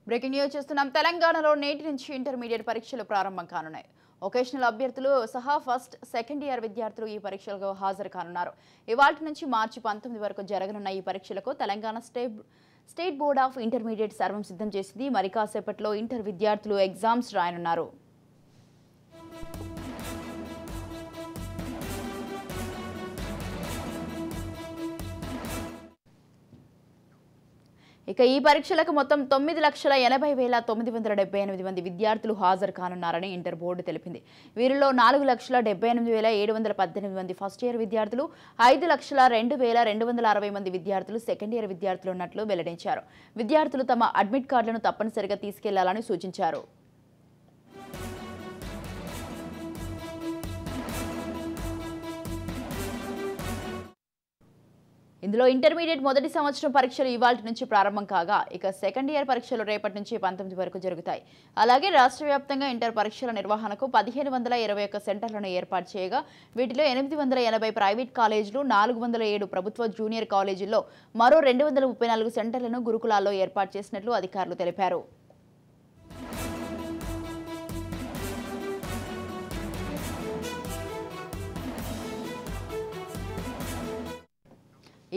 Breaking news చూస్తున్నాం. తెలంగాణలో నేటి నుంచి ఇంటర్మీడియట్ పరీక్షలు ప్రారంభం కానున్నాయి. వొకేషనల్ అభ్యర్థులు సహా ఫస్ట్, సెకండ్ ఇయర్ విద్యార్థులు ఈ పరీక్షలకు హాజరు కానున్నారు. ఇవాల్టి నుంచి మార్చి 19 వరకు జరగనున్న ఈ పరీక్షలకు Telangana state board of intermediate సర్వం సిద్ధం చేసింది. మరి కాసేపట్లో ఇంటర్ విద్యార్థులు ఎగ్జామ్స్ రాయనున్నారు. ఇక ఈ పరీక్షలకు మొత్తం 9,80,978 మంది విద్యార్థులు హాజరు కానున్నారని ఇంటర్ బోర్డు తెలిపింది. వీరిలో 4,78,718 మంది ఫస్ట్ ఇయర్ విద్యార్థులు, 5,02,260 మంది విద్యార్థులు సెకండ్ ఇయర్ విద్యార్థులు ఉన్నట్లు వెల్లడించారు. విద్యార్థులు తమ అడ్మిట్ కార్డులను తప్పనిసరిగా తీసుకెళ్లాలని సూచించారు. ఇందులో ఇంటర్మీడియట్ మొదటి సంవత్సరం పరీక్షలు ఇవాల్టి నుంచి ప్రారంభం కాగా, ఇక సెకండ్ ఇయర్ పరీక్షలు రేపటి నుంచి 19 వరకు జరుగుతాయి. అలాగే రాష్ట్ర వ్యాప్తంగా ఇంటర్ పరీక్షల నిర్వహణకు 1,521 సెంటర్లను ఏర్పాటు చేయగా, వీటిలో 880 ప్రైవేట్ కాలేజీలు, 407 ప్రభుత్వ జూనియర్ కాలేజీల్లో మరో 234 సెంటర్లను గురుకులాల్లో ఏర్పాటు చేసినట్లు అధికారులు తెలిపారు.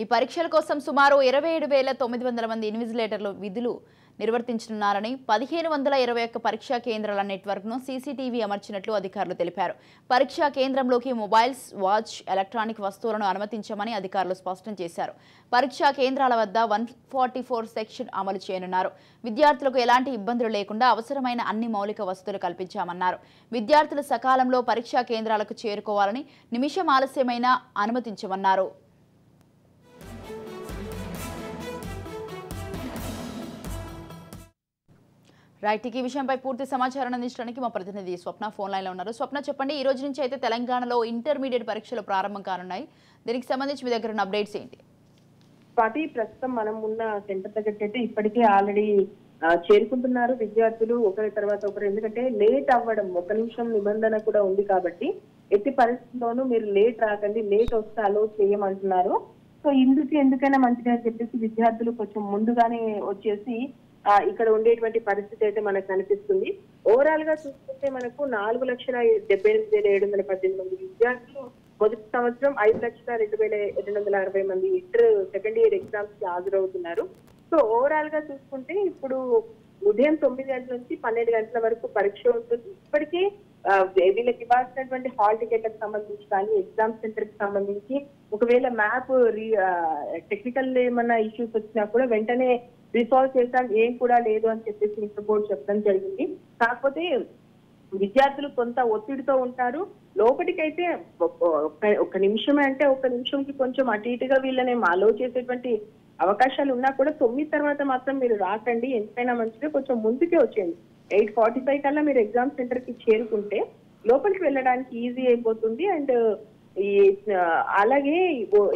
ఈ పరీక్షల కోసం సుమారు 27,900 మంది ఇన్విజిలేటర్లు విధులు నిర్వర్తించనున్నారని, 1,521 పరీక్షా కేంద్రాల నెట్వర్క్ను సీసీటీవీ అమర్చినట్లు అధికారులు తెలిపారు. పరీక్షా కేంద్రంలోకి మొబైల్స్, వాచ్, ఎలక్ట్రానిక్ వస్తువులను అనుమతించమని అధికారులు స్పష్టం చేశారు. పరీక్షా కేంద్రాల వద్ద 144 సెక్షన్ అమలు చేయనున్నారు. విద్యార్థులకు ఎలాంటి ఇబ్బందులు లేకుండా అవసరమైన అన్ని మౌలిక వసతులు కల్పించామన్నారు. విద్యార్థులు సకాలంలో పరీక్షా కేంద్రాలకు చేరుకోవాలని, నిమిషం ఆలస్యమైనా అనుమతించమన్నారు. రైట్, ఈ విషయంపై పూర్తి సమాచారం అందించడానికి మా ప్రతినిధి స్వప్న ఫోన్ లైన్లో ఉన్నారు. స్వప్న, చెప్పండి, ఈ రోజు నుంచి అయితే తెలంగాణలో ఇంటర్మీడియట్ పరీక్షలు ప్రారంభం కానున్నాయి. దీనికి సంబంధించి మీ దగ్గర ఉన్న అప్డేట్స్ ఏంటి? స్వాతి, ప్రస్తుతం మనం ఉన్న సెంటర్ దగ్గరికి అయితే ఇప్పటికే ఆల్రెడీ చేరుకుంటున్నారు విద్యార్థులు ఒకరి తర్వాత ఒకరు. ఎందుకంటే లేట్ అవ్వడం, 1 నిమిషం నిబంధన కూడా ఉంది కాబట్టి ఎట్టి పరిస్థితుల్లోనూ మీరు లేట్ రాకండి, లేట్ వస్తే అలో చేయమంటున్నారు. సో ఎందుకైనా మంచిగా అని చెప్పేసి విద్యార్థులు కొంచెం ముందుగానే వచ్చేసి ఇక్కడ ఉండేటువంటి పరిస్థితి అయితే మనకు కనిపిస్తుంది. ఓవరాల్ గా చూసుకుంటే మనకు 4,78,718 మంది విద్యార్థులు మొదటి సంవత్సరం, 5,02,260 మంది ఇంటర్ సెకండ్ ఇయర్ ఎగ్జామ్స్ కి హాజరవుతున్నారు. సో ఓవరాల్ గా చూసుకుంటే ఇప్పుడు ఉదయం 9 గంటల నుంచి 12 గంటల వరకు పరీక్ష ఉంటుంది. ఇప్పటికే వీళ్ళకి ఇవ్వాల్సినటువంటి హాల్ టికెట్లకు సంబంధించి కానీ, ఎగ్జామ్ సెంటర్ కి సంబంధించి ఒకవేళ మ్యాప్ టెక్నికల్ ఏమన్నా ఇష్యూస్ వచ్చినా కూడా వెంటనే రిసాల్వ్ చేస్తాం, ఏం కూడా లేదు అని చెప్పేసి ఇంటర్ బోర్డు చెప్పడం జరిగింది. కాకపోతే విద్యార్థులు కొంత ఒత్తిడితో ఉంటారు. లోపలికైతే ఒక నిమిషమే, అంటే 1 నిమిషంకి కొంచెం అటు ఇటుగా వీళ్ళని అలో చేసేటువంటి అవకాశాలు ఉన్నా కూడా 9 తర్వాత మాత్రం మీరు రాకండి, ఎంతైనా మంచిగా కొంచెం ముందుకే వచ్చేయండి. 8:45 కల్లా మీరు ఎగ్జామ్ సెంటర్ కి చేరుకుంటే లోపలికి వెళ్ళడానికి ఈజీ అయిపోతుంది. అండ్ అలాగే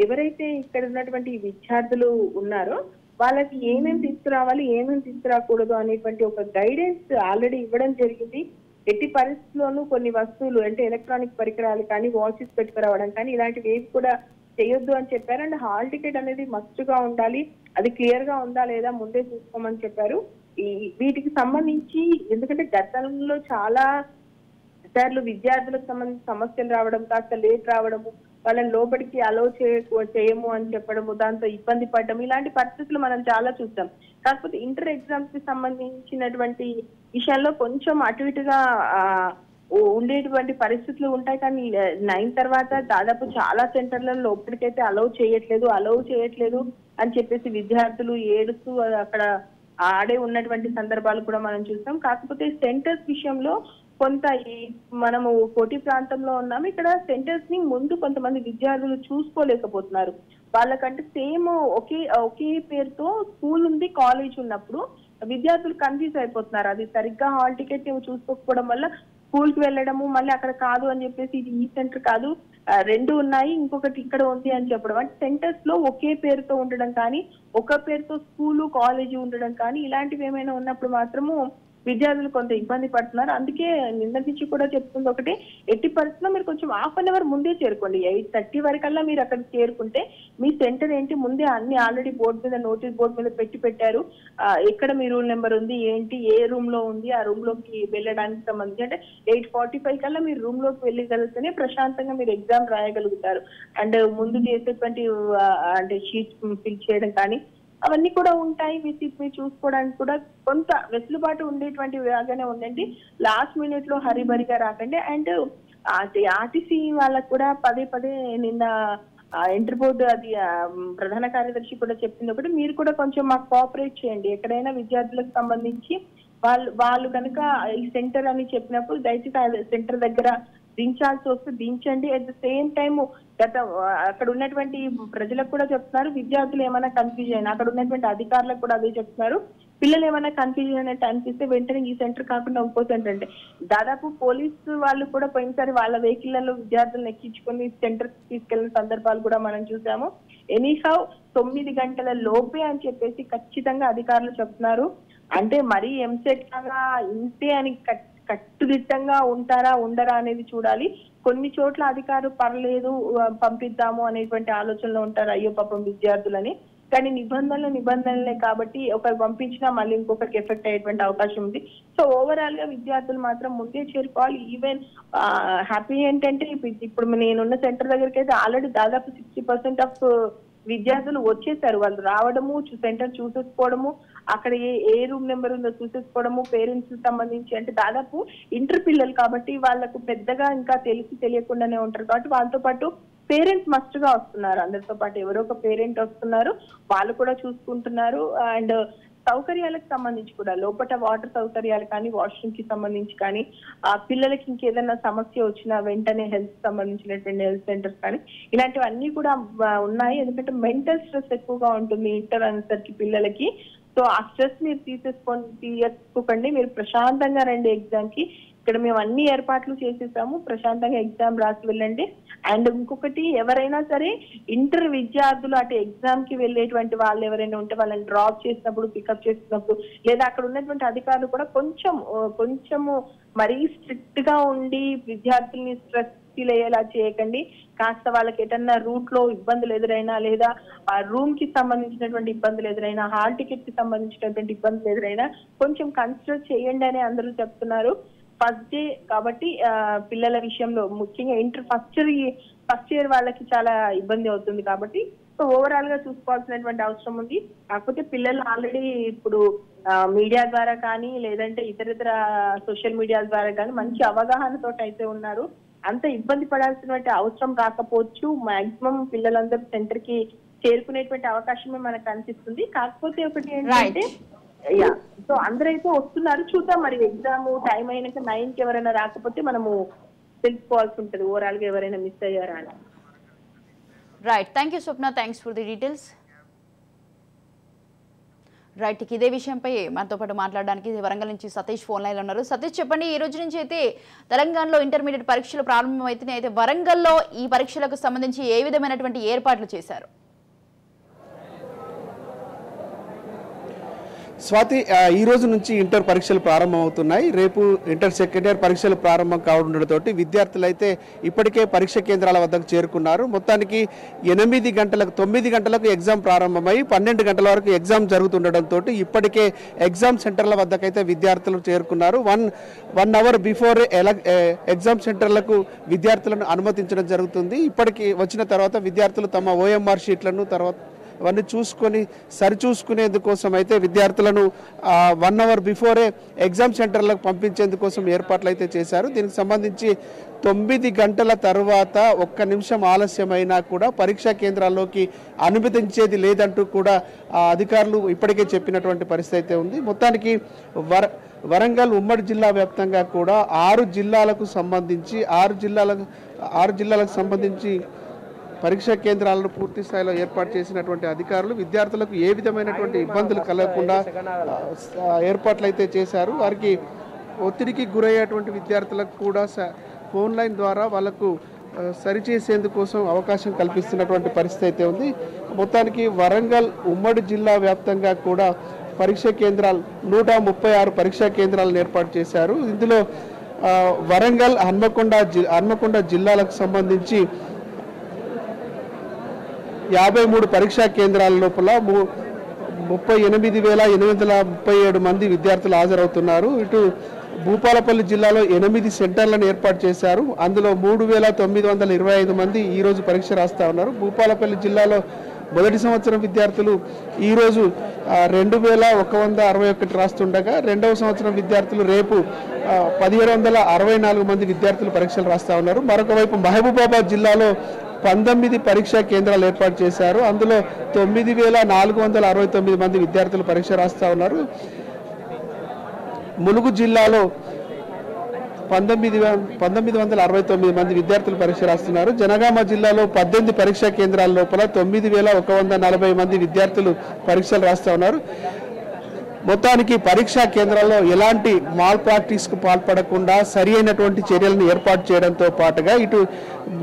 ఎవరైతే ఇక్కడ ఉన్నటువంటి విద్యార్థులు ఉన్నారో వాళ్ళకి ఏమేమి తీసుకురావాలి, ఏమేమి తీసుకురాకూడదు అనేటువంటి ఒక గైడెన్స్ ఆల్రెడీ ఇవ్వడం జరిగింది. ఎట్టి పరిస్థితుల్లోనూ కొన్ని వస్తువులు అంటే ఎలక్ట్రానిక్ పరికరాలు కానీ, వాచెస్ పెట్టుకురావడం కానీ ఇలాంటివి ఏవి కూడా చేయొద్దు అని చెప్పారు. అండ్ హాల్ టికెట్ అనేది మస్ట్ గా ఉండాలి, అది క్లియర్ గా ఉందా లేదా ముందే చూసుకోమని చెప్పారు. వీటికి సంబంధించి ఎందుకంటే గతంలో చాలా సార్లు విద్యార్థులకు సంబంధించి సమస్యలు రావడం, కాస్త లేట్ రావడము, వాళ్ళని లోపలికి అలో చేయము అని చెప్పడము, దాంతో ఇబ్బంది పడడం, ఇలాంటి పరిస్థితులు మనం చాలా చూస్తాం. కాకపోతే ఇంటర్ ఎగ్జామ్స్ కి సంబంధించినటువంటి విషయాల్లో కొంచెం అటు ఇటుగా ఉండేటువంటి పరిస్థితులు ఉంటాయి. కానీ 9 తర్వాత దాదాపు చాలా సెంటర్లలో లోపలికైతే అలౌ చేయట్లేదు అని చెప్పేసి విద్యార్థులు ఏడుస్తూ అక్కడ ఆడే ఉన్నటువంటి సందర్భాలు కూడా మనం చూస్తాం. కాకపోతే సెంటర్స్ విషయంలో కొంత మనము కోటి ప్రాంతంలో ఉన్నాము, ఇక్కడ సెంటర్స్ ని ముందు కొంతమంది విద్యార్థులు చూసుకోలేకపోతున్నారు. వాళ్ళకంటే సేమ్ ఒకే పేరుతో స్కూల్ ఉంది, కాలేజ్ ఉన్నప్పుడు విద్యార్థులు కన్ఫ్యూజ్ అయిపోతున్నారు. అది సరిగ్గా హాల్ టికెట్ చూసుకోకపోవడం వల్ల స్కూల్ కి వెళ్ళడము, మళ్ళీ అక్కడ కాదు అని చెప్పేసి ఇది ఈ సెంటర్ కాదు, 2 ఉన్నాయి, ఇంకొకటి ఇక్కడ ఉంది అని చెప్పడం. అంటే సెంటర్స్ లో ఒకే పేరుతో ఉండడం కానీ, ఒక పేరుతో స్కూలు కాలేజీ ఉండడం కానీ ఇలాంటివి ఏమైనా ఉన్నప్పుడు మాత్రము విద్యార్థులు కొంత ఇబ్బంది పడుతున్నారు. అందుకే నిన్న నుంచి కూడా చెప్తుంది ఒకటి, ఎట్టి పరిస్థితుల్లో మీరు కొంచెం హాఫ్ అన్ అవర్ ముందే చేరుకోండి. 8:30 వరకల్లా మీరు అక్కడ చేరుకుంటే మీ సెంటర్ ఏంటి ముందే అన్ని ఆల్రెడీ బోర్డు మీద నోటీస్ బోర్డు మీద పెట్టారు. ఎక్కడ మీ రూల్ నెంబర్ ఉంది ఏంటి, ఏ రూమ్ లో ఉంది, ఆ రూమ్ లోకి వెళ్ళడానికి సంబంధించి అంటే 8:45 కల్లా మీరు రూమ్ లోకి వెళ్ళగలిగితేనే ప్రశాంతంగా మీరు ఎగ్జామ్ రాయగలుగుతారు. అండ్ ముందు చేసేటువంటి అంటే షీట్స్ ఫిల్ చేయడం కానీ అవన్నీ కూడా ఉంటాయి. మీరు చూసుకోవడానికి కూడా కొంత వెసులుబాటు ఉండేటువంటి లాగానే ఉండండి. లాస్ట్ మినిట్ లో హరిబరిగా రాకండి. అండ్ ఆర్టీసీ వాళ్ళకు కూడా పదే నిన్న ఇంటర్ బోర్డు అది ప్రధాన కార్యదర్శి కూడా చెప్పింది ఒకటి, మీరు కూడా కొంచెం మాకు కోఆపరేట్ చేయండి. ఎక్కడైనా విద్యార్థులకు సంబంధించి వాళ్ళు కనుక ఈ సెంటర్ అని చెప్పినప్పుడు దయచేసి సెంటర్ దగ్గర దించాల్సి వస్తే దించండి. అట్ ద సేమ్ టైమ్ అక్కడ ఉన్నటువంటి ప్రజలకు కూడా చెప్తున్నారు, విద్యార్థులు ఏమైనా కన్ఫ్యూజన్ అయినా అక్కడ ఉన్నటువంటి అధికారులకు కూడా అదే చెప్తున్నారు, పిల్లలు ఏమైనా కన్ఫ్యూజన్ అయినట్టు అనిపిస్తే వెంటనే ఈ సెంటర్ కాకుండా ఇంకో సెంటర్ అంటే దాదాపు పోలీసు వాళ్ళు కూడా పోయినసారి వాళ్ళ వెహికల్లలో విద్యార్థులను ఎక్కించుకొని సెంటర్ తీసుకెళ్లిన సందర్భాలు కూడా మనం చూసాము. ఎనీహౌ 9 గంటల లోపే అని చెప్పేసి ఖచ్చితంగా అధికారులు చెప్తున్నారు. అంటే మరీ ఎంసెట్ లాగా ఇంతే అని కట్టుదిట్టంగా ఉంటారా ఉండరా అనేది చూడాలి. కొన్ని చోట్ల అధికారులు పర్లేదు పంపిద్దాము అనేటువంటి ఆలోచనలో ఉంటారు, అయ్యో పాపం విద్యార్థులని. కానీ నిబంధనలే కాబట్టి ఒకరు పంపించినా మళ్ళీ ఇంకొకరికి ఎఫెక్ట్ అయ్యేటువంటి అవకాశం ఉంది. సో ఓవరాల్ గా విద్యార్థులు మాత్రం ముందే చేరుకోవాలి. ఈవెన్ హ్యాపీ ఏంటంటే ఇప్పుడు నేనున్న సెంటర్ దగ్గరికి అయితే ఆల్రెడీ దాదాపు 60% ఆఫ్ విద్యార్థులు వచ్చేసారు. వాళ్ళు రావడము, సెంటర్ చూసేసుకోవడము, అక్కడ ఏ రూమ్ నెంబర్ ఉందో చూసేసుకోవడము, పేరెంట్స్ సంబంధించి అంటే దాదాపు ఇంటర్ పిల్లలు కాబట్టి వాళ్ళకు పెద్దగా ఇంకా తెలియకుండానే ఉంటారు కాబట్టి వాళ్ళతో పాటు పేరెంట్స్ మస్ట్ గా వస్తున్నారు. అందరితో పాటు ఎవరో ఒక పేరెంట్ వస్తున్నారు, వాళ్ళు కూడా చూసుకుంటున్నారు. అండ్ సౌకర్యాలకు సంబంధించి కూడా లోపల వాటర్ సౌకర్యాలు కానీ, వాష్రూమ్ కి సంబంధించి కానీ, పిల్లలకి ఇంకేదైనా సమస్య వచ్చినా వెంటనే హెల్త్ సంబంధించినటువంటి హెల్త్ సెంటర్స్ కానీ ఇలాంటివన్నీ కూడా ఉన్నాయి. ఎందుకంటే మెంటల్ స్ట్రెస్ ఎక్కువగా ఉంటుంది ఇంటర్ అనేసరికి పిల్లలకి. సో ఆ స్ట్రెస్ మీరు తీసుకోకండి, మీరు ప్రశాంతంగా రండి ఎగ్జామ్ కి. ఇక్కడ మేము అన్ని ఏర్పాట్లు చేసేసాము, ప్రశాంతంగా ఎగ్జామ్ రాసి వెళ్ళండి. అండ్ ఇంకొకటి, ఎవరైనా సరే ఇంటర్ విద్యార్థులు అటు ఎగ్జామ్ కి వెళ్ళేటువంటి వాళ్ళు ఎవరైనా ఉంటే వాళ్ళని డ్రాప్ చేసినప్పుడు, పికప్ చేసినప్పుడు, లేదా అక్కడ ఉన్నటువంటి అధికారులు కూడా కొంచెము మరీ స్ట్రిక్ట్ గా ఉండి విద్యార్థుల్ని స్ట్రెస్ ఫీల్ అయ్యేలా చేయకండి. కాస్త వాళ్ళకి ఎటన్నా రూట్ లో ఇబ్బందులు ఎదురైనా, లేదా ఆ రూమ్ కి సంబంధించినటువంటి ఇబ్బందులు ఎదురైనా, హాల్ టికెట్ కి సంబంధించినటువంటి ఇబ్బందులు ఎదురైనా కొంచెం కన్సిడర్ చేయండి అని అందరూ చెప్తున్నారు. ఫస్ట్ డే కాబట్టి పిల్లల విషయంలో ముఖ్యంగా ఇంటర్ ఫస్ట్ ఇయర్ వాళ్ళకి చాలా ఇబ్బంది అవుతుంది కాబట్టి సో ఓవరాల్ గా చూసుకోవాల్సినటువంటి అవసరం ఉంది. కాకపోతే పిల్లలు ఆల్రెడీ ఇప్పుడు మీడియా ద్వారా కానీ, లేదంటే ఇతర సోషల్ మీడియా ద్వారా కానీ మంచి అవగాహనతో అయితే ఉన్నారు. అంత ఇబ్బంది పడాల్సినటువంటి అవసరం రాకపోవచ్చు. మాక్సిమం పిల్లలందరూ సెంటర్ కి చేరుకునేటువంటి అవకాశమే మనకు అనిపిస్తుంది. కాకపోతే ఒకటి ఏంటంటే సో అందరైతే వస్తున్నారు, చూద్దాం మరి ఎగ్జామ్ టైం అయినాక 9కి ఎవరైనా రాకపోతే మనము తెలుసుకోవాల్సి ఉంటుంది ఓవరాల్ గా ఎవరైనా మిస్ అయ్యారా అని. Right, thank you Swapna, thanks for the details. Right, ఇదే విషయంపై మనతో పాటు మాట్లాడడానికి వరంగల్ నుంచి సతీష్ ఫోన్ లైన్లో ఉన్నారు. సతీష్ చెప్పండి, ఈ రోజు నుంచి అయితే తెలంగాణలో ఇంటర్మీడియట్ పరీక్షలు ప్రారంభమైతున్నాయి. అయితే వరంగల్లో ఈ పరీక్షలకు సంబంధించి ఏ విధమైనటువంటి ఏర్పాట్లు చేశారు? స్వాతి, ఈ రోజు నుంచి ఇంటర్ పరీక్షలు ప్రారంభమవుతున్నాయి. రేపు ఇంటర్ సెకండ్ ఇయర్ పరీక్షలు ప్రారంభం కావడంతో విద్యార్థులు అయితే ఇప్పటికే పరీక్ష కేంద్రాల వద్దకు చేరుకున్నారు. మొత్తానికి 9 గంటలకు ఎగ్జామ్ ప్రారంభమై 12 గంటల వరకు ఎగ్జామ్ జరుగుతుండటంతో ఇప్పటికే ఎగ్జామ్ సెంటర్ల వద్దకైతే విద్యార్థులు చేరుకున్నారు. వన్ అవర్ బిఫోర్ ఎగ్జామ్ సెంటర్లకు విద్యార్థులను అనుమతించడం జరుగుతుంది. ఇప్పటికి వచ్చిన తర్వాత విద్యార్థులు తమ OMR షీట్లను అవన్నీ సరిచూసుకునేందుకోసం అయితే విద్యార్థులను 1 అవర్ బిఫోరే ఎగ్జామ్ సెంటర్లకు పంపించేందుకోసం ఏర్పాట్లు అయితే చేశారు. దీనికి సంబంధించి 9 గంటల తర్వాత 1 నిమిషం ఆలస్యమైనా కూడా పరీక్షా కేంద్రాల్లోకి అనుమతించేది లేదంటూ కూడా అధికారులు ఇప్పటికే చెప్పినటువంటి పరిస్థితి అయితే ఉంది. మొత్తానికి వరంగల్ ఉమ్మడి జిల్లా వ్యాప్తంగా కూడా 6 జిల్లాలకు సంబంధించి పరీక్షా కేంద్రాలను పూర్తి స్థాయిలో ఏర్పాటు చేసినటువంటి అధికారులు విద్యార్థులకు ఏ విధమైనటువంటి ఇబ్బందులు కలగకుండా ఏర్పాట్లు అయితే చేశారు. వారికి ఒత్తిడికి గురయ్యేటువంటి విద్యార్థులకు కూడా ఫోన్ లైన్ ద్వారా వాళ్ళకు సరిచేసేందుకోసం అవకాశం కల్పిస్తున్నటువంటి పరిస్థితి అయితే ఉంది. మొత్తానికి వరంగల్ ఉమ్మడి జిల్లా వ్యాప్తంగా కూడా పరీక్షా కేంద్రాలు 136 పరీక్షా కేంద్రాలను ఏర్పాటు చేశారు. ఇందులో వరంగల్, హన్మకొండ జిల్లాలకు సంబంధించి 53 పరీక్షా కేంద్రాల లోపల 38,837 మంది విద్యార్థులు హాజరవుతున్నారు. ఇటు భూపాలపల్లి జిల్లాలో 8 సెంటర్లను ఏర్పాటు చేశారు. అందులో 3,925 మంది ఈరోజు పరీక్ష రాస్తా ఉన్నారు. భూపాలపల్లి జిల్లాలో మొదటి సంవత్సరం విద్యార్థులు ఈరోజు 2,161 రాస్తుండగా రెండవ సంవత్సరం విద్యార్థులు రేపు 1,764 మంది విద్యార్థులు పరీక్షలు రాస్తా ఉన్నారు. మరొక వైపు మహబూబాబాద్ జిల్లాలో 19 పరీక్షా కేంద్రాలు ఏర్పాటు చేశారు. అందులో 9,469 మంది విద్యార్థులు పరీక్ష రాస్తా ఉన్నారు. ములుగు జిల్లాలో 1969 మంది విద్యార్థులు పరీక్ష రాస్తున్నారు. జనగామ జిల్లాలో 18 పరీక్షా కేంద్రాల లోపల 9,140 మంది విద్యార్థులు పరీక్షలు రాస్తా ఉన్నారు. మొత్తానికి పరీక్షా కేంద్రాల్లో ఎలాంటి మాల్ ప్రాక్టీస్కు పాల్పడకుండా సరి అయినటువంటి చర్యలను ఏర్పాటు చేయడంతో పాటుగా ఇటు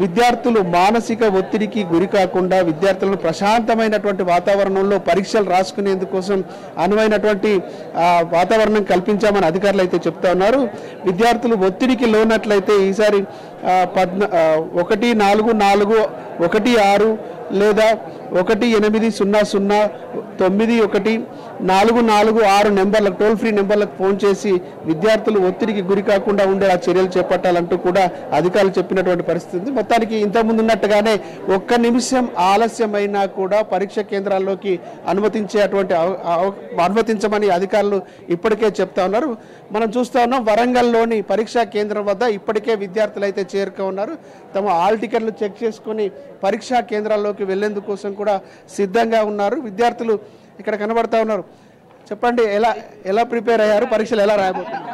విద్యార్థులు మానసిక ఒత్తిడికి గురి కాకుండా విద్యార్థులను ప్రశాంతమైనటువంటి వాతావరణంలో పరీక్షలు రాసుకునేందుకోసం అనువైనటువంటి వాతావరణం కల్పించామని అధికారులు అయితే చెప్తా ఉన్నారు. విద్యార్థులు ఒత్తిడికి లోనట్లయితే ఈసారి 14416 లేదా 1800914446 నెంబర్లకు టోల్ ఫ్రీ నెంబర్లకు ఫోన్ చేసి విద్యార్థులు ఒత్తిడికి గురి కాకుండా ఉండేలా చర్యలు చేపట్టాలంటూ కూడా అధికారులు చెప్పినటువంటి పరిస్థితి. మొత్తానికి ఇంతకుముందు ఉన్నట్టుగానే ఒక్క నిమిషం ఆలస్యమైనా కూడా పరీక్ష కేంద్రాల్లోకి అనుమతించమని అధికారులు ఇప్పటికే చెప్తా ఉన్నారు. మనం చూస్తా ఉన్నాం వరంగల్లోని పరీక్షా కేంద్రం వద్ద ఇప్పటికే విద్యార్థులు అయితే చేరుకున్నారు. తమ హాల్ టికెట్లు చెక్ చేసుకుని పరీక్షా కేంద్రాల్లోకి వెళ్లేందుకు కోసం కూడా సిద్ధంగా ఉన్నారు. విద్యార్థులు ఇక్కడ కనబడతా ఉన్నారు. చెప్పండి, ఎలా ప్రిపేర్ అయ్యారు, పరీక్షలు ఎలా రాయబోతున్నారు?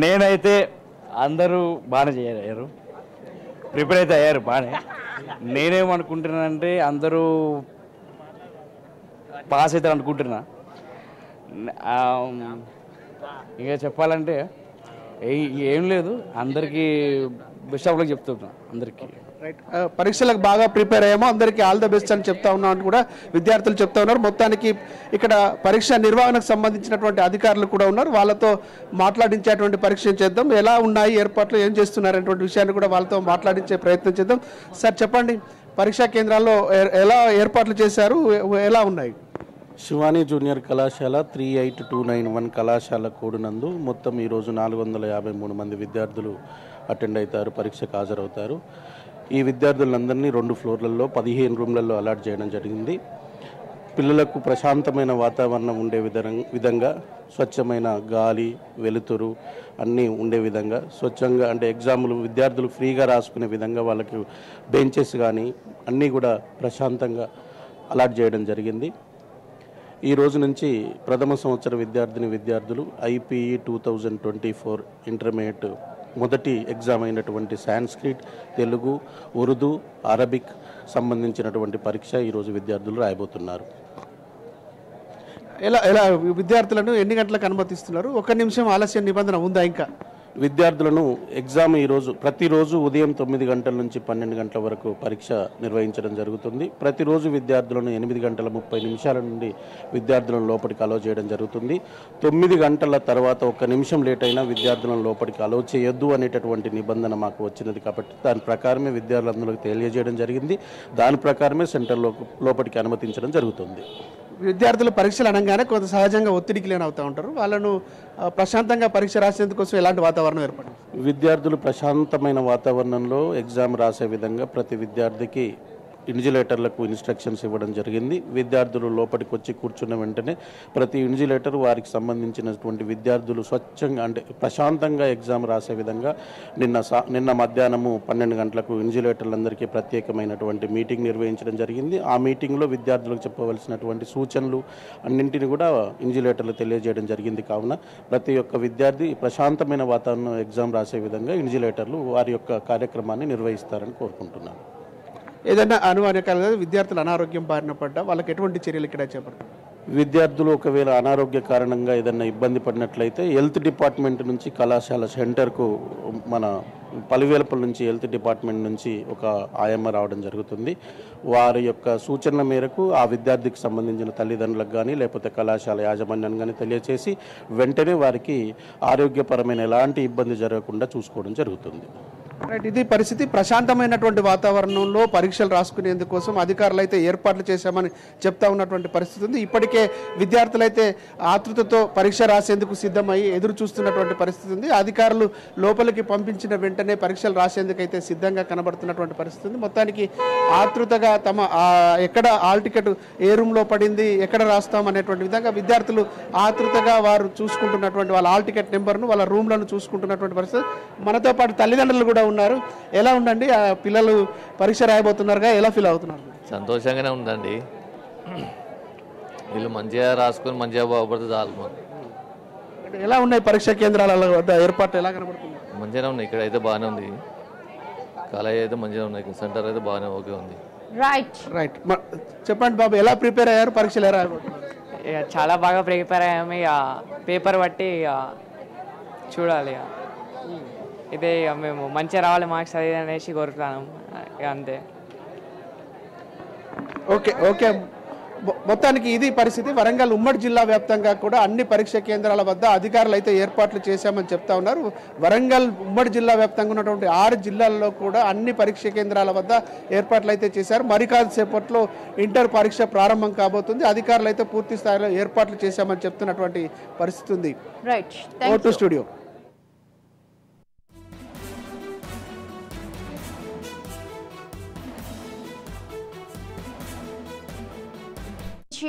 నేనైతే అందరూ బాగానే చేయరు, ప్రిపేర్ అయితే అయ్యారు బాగానే. నేనేమనుకుంటున్నానంటే అందరూ పాస్ అవుతారు అనుకుంటున్నా. ఇంకా చెప్పాలంటే ఏం లేదు, అందరికీ బెస్ట్ ఆఫ్ లక్ చెప్తున్నా అందరికీ. రైట్, పరీక్షలకు బాగా ప్రిపేర్ అయ్యామో అందరికీ ఆల్ ద బెస్ట్ అని చెప్తా ఉన్నాం అని కూడా విద్యార్థులు చెప్తా ఉన్నారు. మొత్తానికి ఇక్కడ పరీక్ష నిర్వహణకు సంబంధించినటువంటి అధికారులు కూడా ఉన్నారు. వాళ్ళతో మాట్లాడించేటువంటి పరీక్ష చేద్దాం. ఎలా ఉన్నాయి ఏర్పాట్లు, ఏం చేస్తున్నారు అనేటువంటి విషయాన్ని కూడా వాళ్ళతో మాట్లాడించే ప్రయత్నం చేద్దాం. సార్ చెప్పండి, పరీక్షా కేంద్రాల్లో ఎలా ఏర్పాట్లు చేశారు, ఎలా ఉన్నాయి? శివాని జూనియర్ కళాశాల 38291 కళాశాల కూడినందు మొత్తం ఈరోజు 453 మంది విద్యార్థులు అటెండ్ అవుతారు, పరీక్షకు హాజరవుతారు. ఈ విద్యార్థులందరినీ 2 ఫ్లోర్లలో 15 రూమ్లలో అలాట్ చేయడం జరిగింది. పిల్లలకు ప్రశాంతమైన వాతావరణం ఉండే విధంగా స్వచ్ఛమైన గాలి, వెలుతురు అన్నీ ఉండే విధంగా స్వచ్ఛంగా, అంటే ఎగ్జాములు విద్యార్థులు ఫ్రీగా రాసుకునే విధంగా వాళ్ళకి బెంచెస్ కానీ అన్నీ కూడా ప్రశాంతంగా అలాట్ చేయడం జరిగింది. ఈ రోజు నుంచి ప్రథమ సంవత్సర విద్యార్థులు IPE 2024 ఇంటర్మీడియట్ మొదటి ఎగ్జామ్ అయినటువంటి సాంస్క్రిట్, తెలుగు, ఉర్దూ, అరబిక్ సంబంధించినటువంటి పరీక్ష ఈరోజు విద్యార్థులు రాయబోతున్నారు. ఎలా విద్యార్థులను ఎన్ని గంటలకు అనుమతిస్తున్నారు? 1 నిమిషం ఆలస్యం నిబంధన ఉందా? ఇంకా విద్యార్థులను ఎగ్జామ్ ప్రతిరోజు ఉదయం 9 గంటల నుంచి 12 గంటల వరకు పరీక్ష నిర్వహించడం జరుగుతుంది. ప్రతిరోజు విద్యార్థులను 8 గంటల 30 నిమిషాల నుండి విద్యార్థులను లోపలికి అలౌ చేయడం జరుగుతుంది. 9 గంటల తర్వాత 1 నిమిషం లేట్ అయినా విద్యార్థులను లోపలికి అలౌ చేయొద్దు అనేటటువంటి నిబంధన మాకు వచ్చినది కాబట్టి దాని ప్రకారమే విద్యార్థులందరికీ తెలియజేయడం జరిగింది. దాని ప్రకారమే సెంటర్ లోపలికి అనుమతించడం జరుగుతుంది. విద్యార్థులు పరీక్షలు అనగానే కొంత సహజంగా ఒత్తిడికి లేనవుతూ ఉంటారు. వాళ్ళను ప్రశాంతంగా పరీక్ష రాసేందుకోసం ఎలాంటి వాతావరణం ఏర్పడింది? విద్యార్థులు ప్రశాంతమైన వాతావరణంలో ఎగ్జామ్ రాసే విధంగా ప్రతి విద్యార్థికి ఇన్విజిలేటర్లకు ఇన్స్ట్రక్షన్స్ ఇవ్వడం జరిగింది. విద్యార్థులు లోపలికి వచ్చి కూర్చున్న వెంటనే ప్రతి ఇన్విజిలేటర్ వారికి సంబంధించినటువంటి విద్యార్థులు స్వచ్ఛంగా, అంటే ప్రశాంతంగా ఎగ్జామ్ రాసే విధంగా నిన్న మధ్యాహ్నము 12 గంటలకు ఇన్విజిలేటర్లందరికీ ప్రత్యేకమైనటువంటి మీటింగ్ నిర్వహించడం జరిగింది. ఆ మీటింగ్లో విద్యార్థులకు చెప్పవలసినటువంటి సూచనలు అన్నింటినీ కూడా ఇన్విజిలేటర్లు తెలియజేయడం జరిగింది. కావున ప్రతి ఒక్క విద్యార్థి ప్రశాంతమైన వాతావరణం ఎగ్జామ్ రాసే విధంగా ఇన్విజిలేటర్లు వారి యొక్క కార్యక్రమాన్ని నిర్వహిస్తారని కోరుకుంటున్నాను. ఏదైనా అనుమానకాలుగా విద్యార్థులు అనారోగ్యం బారిన పడ్డా వాళ్ళకి ఎటువంటి చర్యలు ఇక్కడ చేపడతారు? విద్యార్థులు ఒకవేళ అనారోగ్య కారణంగా ఏదైనా ఇబ్బంది పడినట్లయితే హెల్త్ డిపార్ట్మెంట్ నుంచి కళాశాల సెంటర్కు మన పలువేలపల్లి నుంచి హెల్త్ డిపార్ట్మెంట్ నుంచి ఒక ఆయమ్మ రావడం జరుగుతుంది. వారి యొక్క సూచనల మేరకు ఆ విద్యార్థికి సంబంధించిన తల్లిదండ్రులకు కానీ లేకపోతే కళాశాల యాజమాన్యాన్ని కానీ తెలియచేసి వెంటనే వారికి ఆరోగ్యపరమైన ఎలాంటి ఇబ్బంది జరగకుండా చూసుకోవడం జరుగుతుంది. రైట్, ఇది పరిస్థితి. ప్రశాంతమైనటువంటి వాతావరణంలో పరీక్షలు రాసుకునేందుకోసం అధికారులు అయితే ఏర్పాట్లు చేశామని చెప్తా ఉన్నటువంటి పరిస్థితి ఉంది. ఇప్పటికే విద్యార్థులు అయితే ఆతృతతో పరీక్ష రాసేందుకు సిద్ధమయ్యి ఎదురు చూస్తున్నటువంటి పరిస్థితి ఉంది. అధికారులు లోపలికి పంపించిన వెంటనే పరీక్షలు రాసేందుకు అయితే సిద్ధంగా కనబడుతున్నటువంటి పరిస్థితి ఉంది. మొత్తానికి ఆతృతగా తమ ఎక్కడ హాల్ టికెట్ ఏ రూమ్లో పడింది, ఎక్కడ రాస్తాం అనేటువంటి విధంగా విద్యార్థులు ఆతృతగా వారు చూసుకుంటున్నటువంటి వాళ్ళ హాల్ టికెట్ నెంబర్ను, వాళ్ళ రూమ్లను చూసుకుంటున్నటువంటి పరిస్థితి. మనతో పాటు తల్లిదండ్రులు కూడా ఉన్నారు. ఎలా ఉండండి, ఆ పిల్లలు పరీక్ష రాయబోతున్నారుగా, ఎలా ఫీల్ అవుతున్నారు? సంతోషంగానే ఉందండి. వీళ్ళు మంచిగా రాసుకొని మంచిగా బాగుపడితే చాలు. ఎలా ఉన్నాయి పరీక్షా కేంద్రాల వద్ద ఏర్పాట్లు, ఎలా కనబడుతుంది? మంచిగానే ఉన్నాయి. ఇక్కడ అయితే బాగానే ఉంది. కాలేజ్ అయితే మంచిగా ఉన్నాయి. సెంటర్ అయితే బాగానే ఓకే ఉంది. రైట్ రైట్, చెప్పండి బాబు, ఎలా ప్రిపేర్ అయ్యారు? పరీక్షలు ఎలా రాయబోతున్నారు? చాలా బాగా ప్రిపేర్ అయ్యాము. ఇక పేపర్ బట్టి చూడాలి. ఇదే మేము మంచిగా రావాలి మార్క్స్ అది అనేసి కోరుతాను. అంతే. ఓకే ఓకే, మొత్తానికి ఇది పరిస్థితి. వరంగల్ ఉమ్మడి జిల్లా వ్యాప్తంగా కూడా అన్ని పరీక్షా కేంద్రాల వద్ద అధికారులు అయితే ఏర్పాట్లు చేశామని చెప్తా ఉన్నారు. వరంగల్ ఉమ్మడి జిల్లా వ్యాప్తంగా ఉన్నటువంటి 6 జిల్లాల్లో కూడా అన్ని పరీక్షా కేంద్రాల వద్ద ఏర్పాట్లు అయితే చేశారు. మరి కాసేపట్లో ఇంటర్ పరీక్ష ప్రారంభం కాబోతుంది. అధికారులు అయితే పూర్తి స్థాయిలో ఏర్పాట్లు చేశామని చెప్తున్నటువంటి పరిస్థితి ఉంది. Right, vote studio.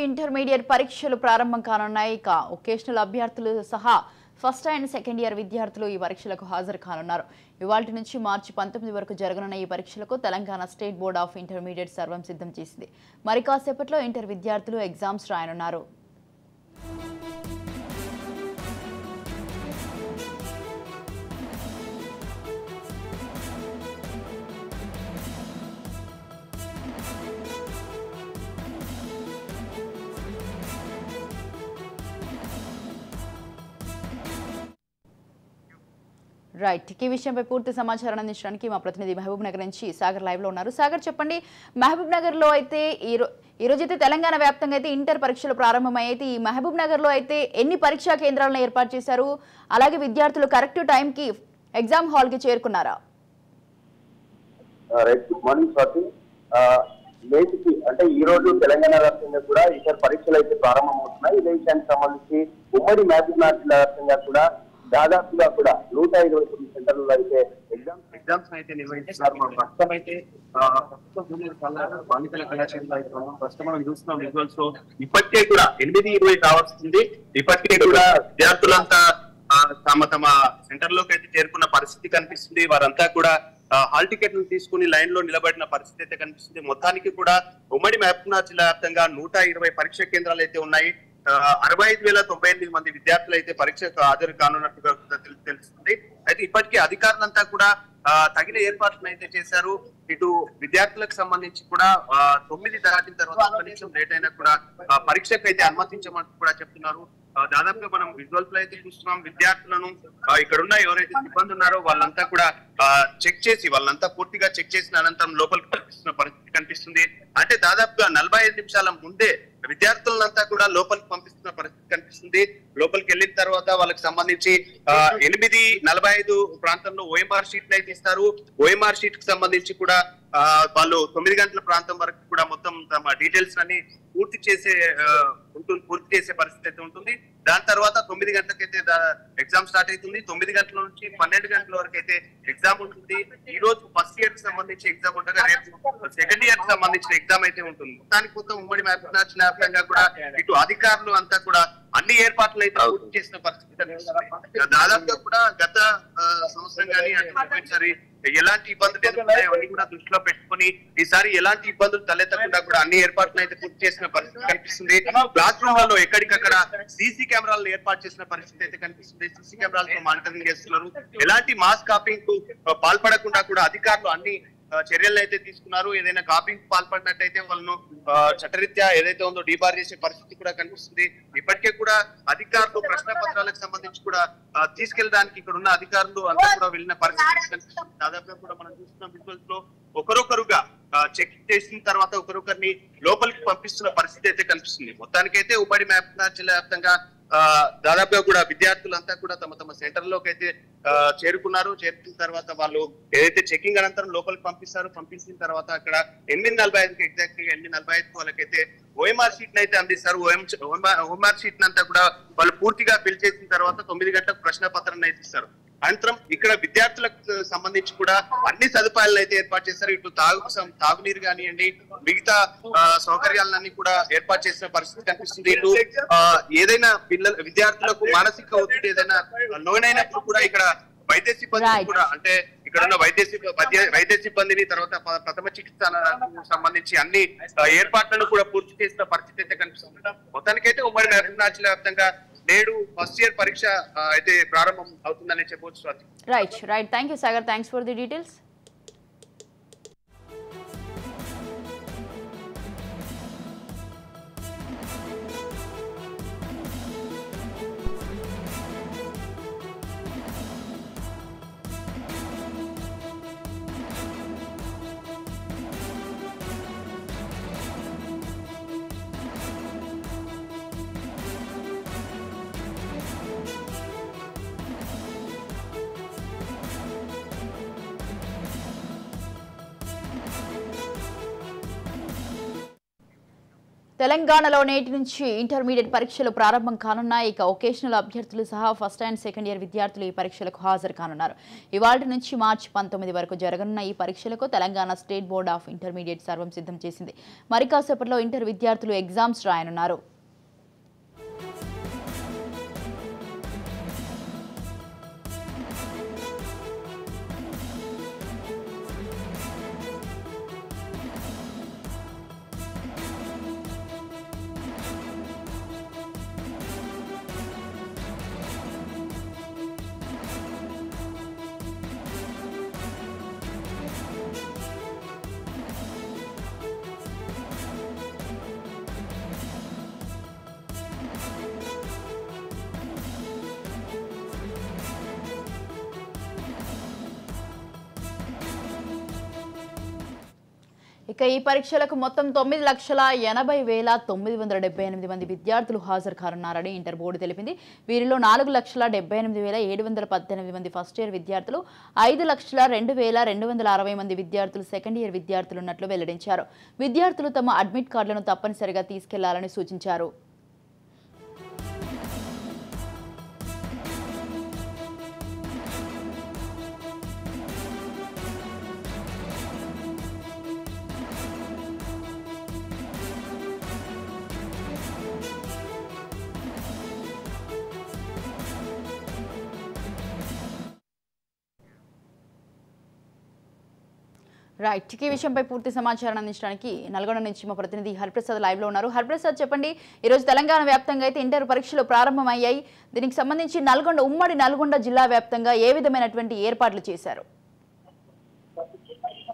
ఇంటర్మీడియట్ పరీక్షలు ప్రారంభం కానున్నాయి. ఇక వొకేషనల్ అభ్యర్థులు సహా ఫస్ట్ అండ్ సెకండ్ ఇయర్ విద్యార్థులు ఈ పరీక్షలకు హాజరు కానున్నారు. ఇవాల్టి నుంచి మార్చి 19 వరకు జరగనున్న ఈ పరీక్షలకు Telangana state board of intermediate సర్వం సిద్ధం చేసింది. మరి కాసేపట్లో ఇంటర్ విద్యార్థులు ఎగ్జామ్స్ రాయనున్నారు. రైట్, ఈ విషయంపై పూర్తి సమాచారం అందించడానికి మా ప్రతినిధి మహబూబ్ నగర్ నుంచి సాగర్ లైవ్ లో ఉన్నారు. సాగర్, చెప్పండి, మహబూబ్ నగర్ లో అయితే ఈ రోజు అయితే తెలంగాణ వ్యాప్తంగా అయితే ఇంటర్ పరీక్షలు ప్రారంభమయ్యాయి. అయితే ఈ మహబూబ్ నగర్ లో అయితే ఎన్ని పరీక్షా కేంద్రాలను ఏర్పాటు చేశారు? అలాగే విద్యార్థులు కరెక్ట్ టైం కి ఎగ్జామ్ హాల్ కి చేరుకున్నారా? Right, good morning Swathi. నేటికి అంటే ఈ రోజు తెలంగాణ వ్యాప్తంగా కూడా ఇంటర్ పరీక్షలు అయితే ప్రారంభమవుతున్నాయి. ఇదే విషయానికి సంబంధించి ఉమ్మడి మహబూబ్ నగర్ జిల్లా వ్యాప్తంగా కూడా దాదాపుగా కూడా 129 సెంటర్లలో అయితే ఎగ్జామ్స్ అయితే నిర్వహిస్తున్నారు. మనం ప్రస్తుతం అయితే బాలికల కళాశాలలో అయితే ప్రస్తుతం మనం చూస్తున్నాం విజువల్స్ లో. ఇప్పటికే కూడా 8:20 కావాల్సింది. ఇప్పటికే కూడా విద్యార్థులంతా తమ సెంటర్ లోకి అయితే చేరుకున్న పరిస్థితి కనిపిస్తుంది. వారంతా కూడా హాల్ టికెట్ ను తీసుకుని లైన్ లో నిలబడిన పరిస్థితి అయితే కనిపిస్తుంది. మొత్తానికి కూడా ఉమ్మడి మహబూబ్ నగర్ జిల్లా వ్యాప్తంగా 120 పరీక్షా కేంద్రాలు అయితే ఉన్నాయి. 65,098 మంది విద్యార్థులు అయితే పరీక్షకు హాజరు కానున్నట్టుగా తెలుస్తుంది. అయితే ఇప్పటికే అధికారులంతా కూడా తగిన ఏర్పాట్లను అయితే చేశారు. ఇటు విద్యార్థులకు సంబంధించి కూడా 9 దాటిన తర్వాత కనీసం లేట్ అయినా కూడా పరీక్షకు అయితే అనుమతించమని కూడా చెప్తున్నారు. దాదాపుగా మనం విజువల్స్ లో అయితే చూస్తున్నాం. విద్యార్థులను ఇక్కడ ఉన్న ఎవరైతే సిబ్బంది ఉన్నారో వాళ్ళంతా కూడా చెక్ చేసి వాళ్ళంతా పూర్తిగా చెక్ చేసిన అనంతరం లోపలికి పంపిస్తున్న పరిస్థితి కనిపిస్తుంది. అంటే దాదాపుగా 45 నిమిషాల ముందే విద్యార్థులంతా కూడా లోపలికి పంపిస్తున్న పరిస్థితి కనిపిస్తుంది. లోపలికి వెళ్ళిన తర్వాత వాళ్ళకి సంబంధించి 8:45 ప్రాంతంలో ఓఎంఆర్ షీట్ అయితే ఇస్తారు. ఓఎంఆర్ షీట్ కి సంబంధించి కూడా వాళ్ళు 9 గంటల ప్రాంతం వరకు కూడా మొత్తం తమ డీటెయిల్స్ అన్ని పూర్తి చేసే పరిస్థితి అయితే ఉంటుంది. దాని తర్వాత 9 గంటలకైతే ఎగ్జామ్ స్టార్ట్ అవుతుంది. 9 గంటల నుంచి 12 గంటల వరకు అయితే ఎగ్జామ్ ఉంటుంది. ఈ రోజు ఫస్ట్ ఇయర్ కి సంబంధించి ఎగ్జామ్ ఉండగా రేపు సెకండ్ ఇయర్ కి సంబంధించిన ఎగ్జామ్ అయితే ఉంటుంది. దానికి మొత్తం ఉమ్మడి మహబూబ్ నగర్ జిల్లా వ్యాప్తంగా కూడా ఇటు అధికారులు అంతా కూడా అన్ని ఏర్పాట్లు అయితే పూర్తి చేసిన పరిస్థితి కనిపిస్తుంది. దాదాపుగా కూడా గత సంవత్సరం కానీ అటుసారి ఎలాంటి ఇబ్బందులు ఎదుర్కొన్నాయో అవన్నీ కూడా దృష్టిలో పెట్టుకుని ఈసారి ఎలాంటి ఇబ్బందులు తలెత్తకుండా కూడా అన్ని ఏర్పాట్లు అయితే పూర్తి చేసిన పరిస్థితి కనిపిస్తుంది. క్లాస్ రూమ్ లలో ఎక్కడికక్కడ సీసీ కెమెరాలను ఏర్పాటు చేసిన పరిస్థితి అయితే కనిపిస్తుంది. సీసీ కెమెరాలతో మానిటరింగ్ చేస్తున్నారు. ఎలాంటి మాస్ కాపింగ్ కు పాల్పడకుండా కూడా అధికారులు అన్ని చర్యలను అయితే తీసుకున్నారు. ఏదైనా కాపింగ్ పాల్పడినట్టయితే వాళ్ళను చట్టరీత్యా ఏదైతే ఉందో డీబార్ చేసే పరిస్థితి కూడా కనిపిస్తుంది. ఇప్పటికే కూడా అధికారులు ప్రశ్న పత్రాలకు సంబంధించి కూడా తీసుకెళ్ళడానికి ఇక్కడ ఉన్న అధికారులు అంతా కూడా వెళ్ళిన పరిస్థితి కనిపిస్తుంది. దాదాపుగా కూడా మనం చూస్తున్న విజువల్స్ లో ఒకరొకరుగా చెక్ చేసిన తర్వాత ఒకరొకరిని లోపలికి పంపిస్తున్న పరిస్థితి అయితే కనిపిస్తుంది. మొత్తానికైతే ఉమ్మడి మహబూబ్నగర్ జిల్లా వ్యాప్తంగా దాదాపుగా కూడా విద్యార్థులంతా కూడా తమ తమ సెంటర్ లోకి అయితే చేరుకున్నారు. చేరుకున్న తర్వాత వాళ్ళు ఏదైతే చెకింగ్ అనంతరం లోపలికి పంపించిన తర్వాత అక్కడ 8:45 ఎగ్జాక్ట్లీ 8:45 వాళ్ళకైతే ఓఎంఆర్ షీట్ అయితే అందిస్తారు. ఓఎంఆర్ షీట్ అంతా కూడా వాళ్ళు పూర్తిగా ఫిల్ చేసిన తర్వాత 9 గంటలకు ప్రశ్న పత్రాన్ని అయితే ఇస్తారు. అనంతరం ఇక్కడ విద్యార్థులకు సంబంధించి కూడా అన్ని సదుపాయాలను అయితే ఏర్పాటు చేస్తారు. ఇటు తాగునీరు కానివ్వండి, మిగతా సౌకర్యాలన్నీ కూడా ఏర్పాటు చేసిన పరిస్థితి కనిపిస్తుంది. ఇటు ఏదైనా విద్యార్థులకు మానసిక ఒత్తిడి ఏదైనా లోనైనప్పుడు కూడా ఇక్కడ వైద్య సిబ్బంది కూడా అంటే ఇక్కడ ఉన్న వైద్య సిబ్బందిని తర్వాత ప్రథమ చికిత్సకు సంబంధించి అన్ని ఏర్పాట్లను కూడా పూర్తి చేసిన పరిస్థితి అయితే కనిపిస్తుంది. మొత్తానికైతే ఉమ్మడి మహబూబ్నగర్ జిల్లా వ్యాప్తంగా నేడు ఫస్ట్ ఇయర్ పరీక్ష అయితే ప్రారంభం అవుతుందని చెప్పవచ్చు. Right thank you Sagar, thanks for the details. తెలంగాణలో నేటి నుంచి ఇంటర్మీడియట్ పరీక్షలు ప్రారంభం కానున్నాయి. ఇక వొకేషనల్ అభ్యర్థులు సహా ఫస్ట్ అండ్ సెకండ్ ఇయర్ విద్యార్థులు ఈ పరీక్షలకు హాజరు కానున్నారు. ఇవాళ నుంచి మార్చి 19 వరకు జరగనున్న ఈ పరీక్షలకు Telangana state board of intermediate సర్వం సిద్ధం చేసింది. మరి కాసేపట్లో ఇంటర్ విద్యార్థులు ఎగ్జామ్స్ రాయనున్నారు. ఇక ఈ పరీక్షలకు మొత్తం 9,80,978 మంది విద్యార్థులు హాజరు కానున్నారని ఇంటర్ బోర్డు తెలిపింది. వీరిలో 4,78,718 మంది ఫస్ట్ ఇయర్ విద్యార్థులు, 5,02,260 మంది విద్యార్థులు సెకండ్ ఇయర్ విద్యార్థులు ఉన్నట్లు వెల్లడించారు. విద్యార్థులు తమ అడ్మిట్ కార్డులను తప్పనిసరిగా తీసుకెళ్లాలని సూచించారు. రైట్, ఈ విషయంపై పూర్తి సమాచారం అందించడానికి నల్గొండ నుంచి మా ప్రతినిధి హరిప్రసాద్ లైవ్ లో ఉన్నారు. హరిప్రసాద్, చెప్పండి, ఈ రోజు తెలంగాణ వ్యాప్తంగా అయితే ఇంటర్ పరీక్షలు ప్రారంభమయ్యాయి. దీనికి సంబంధించి ఉమ్మడి నల్గొండ జిల్లా వ్యాప్తంగా ఏ విధమైనటువంటి ఏర్పాట్లు చేశారు?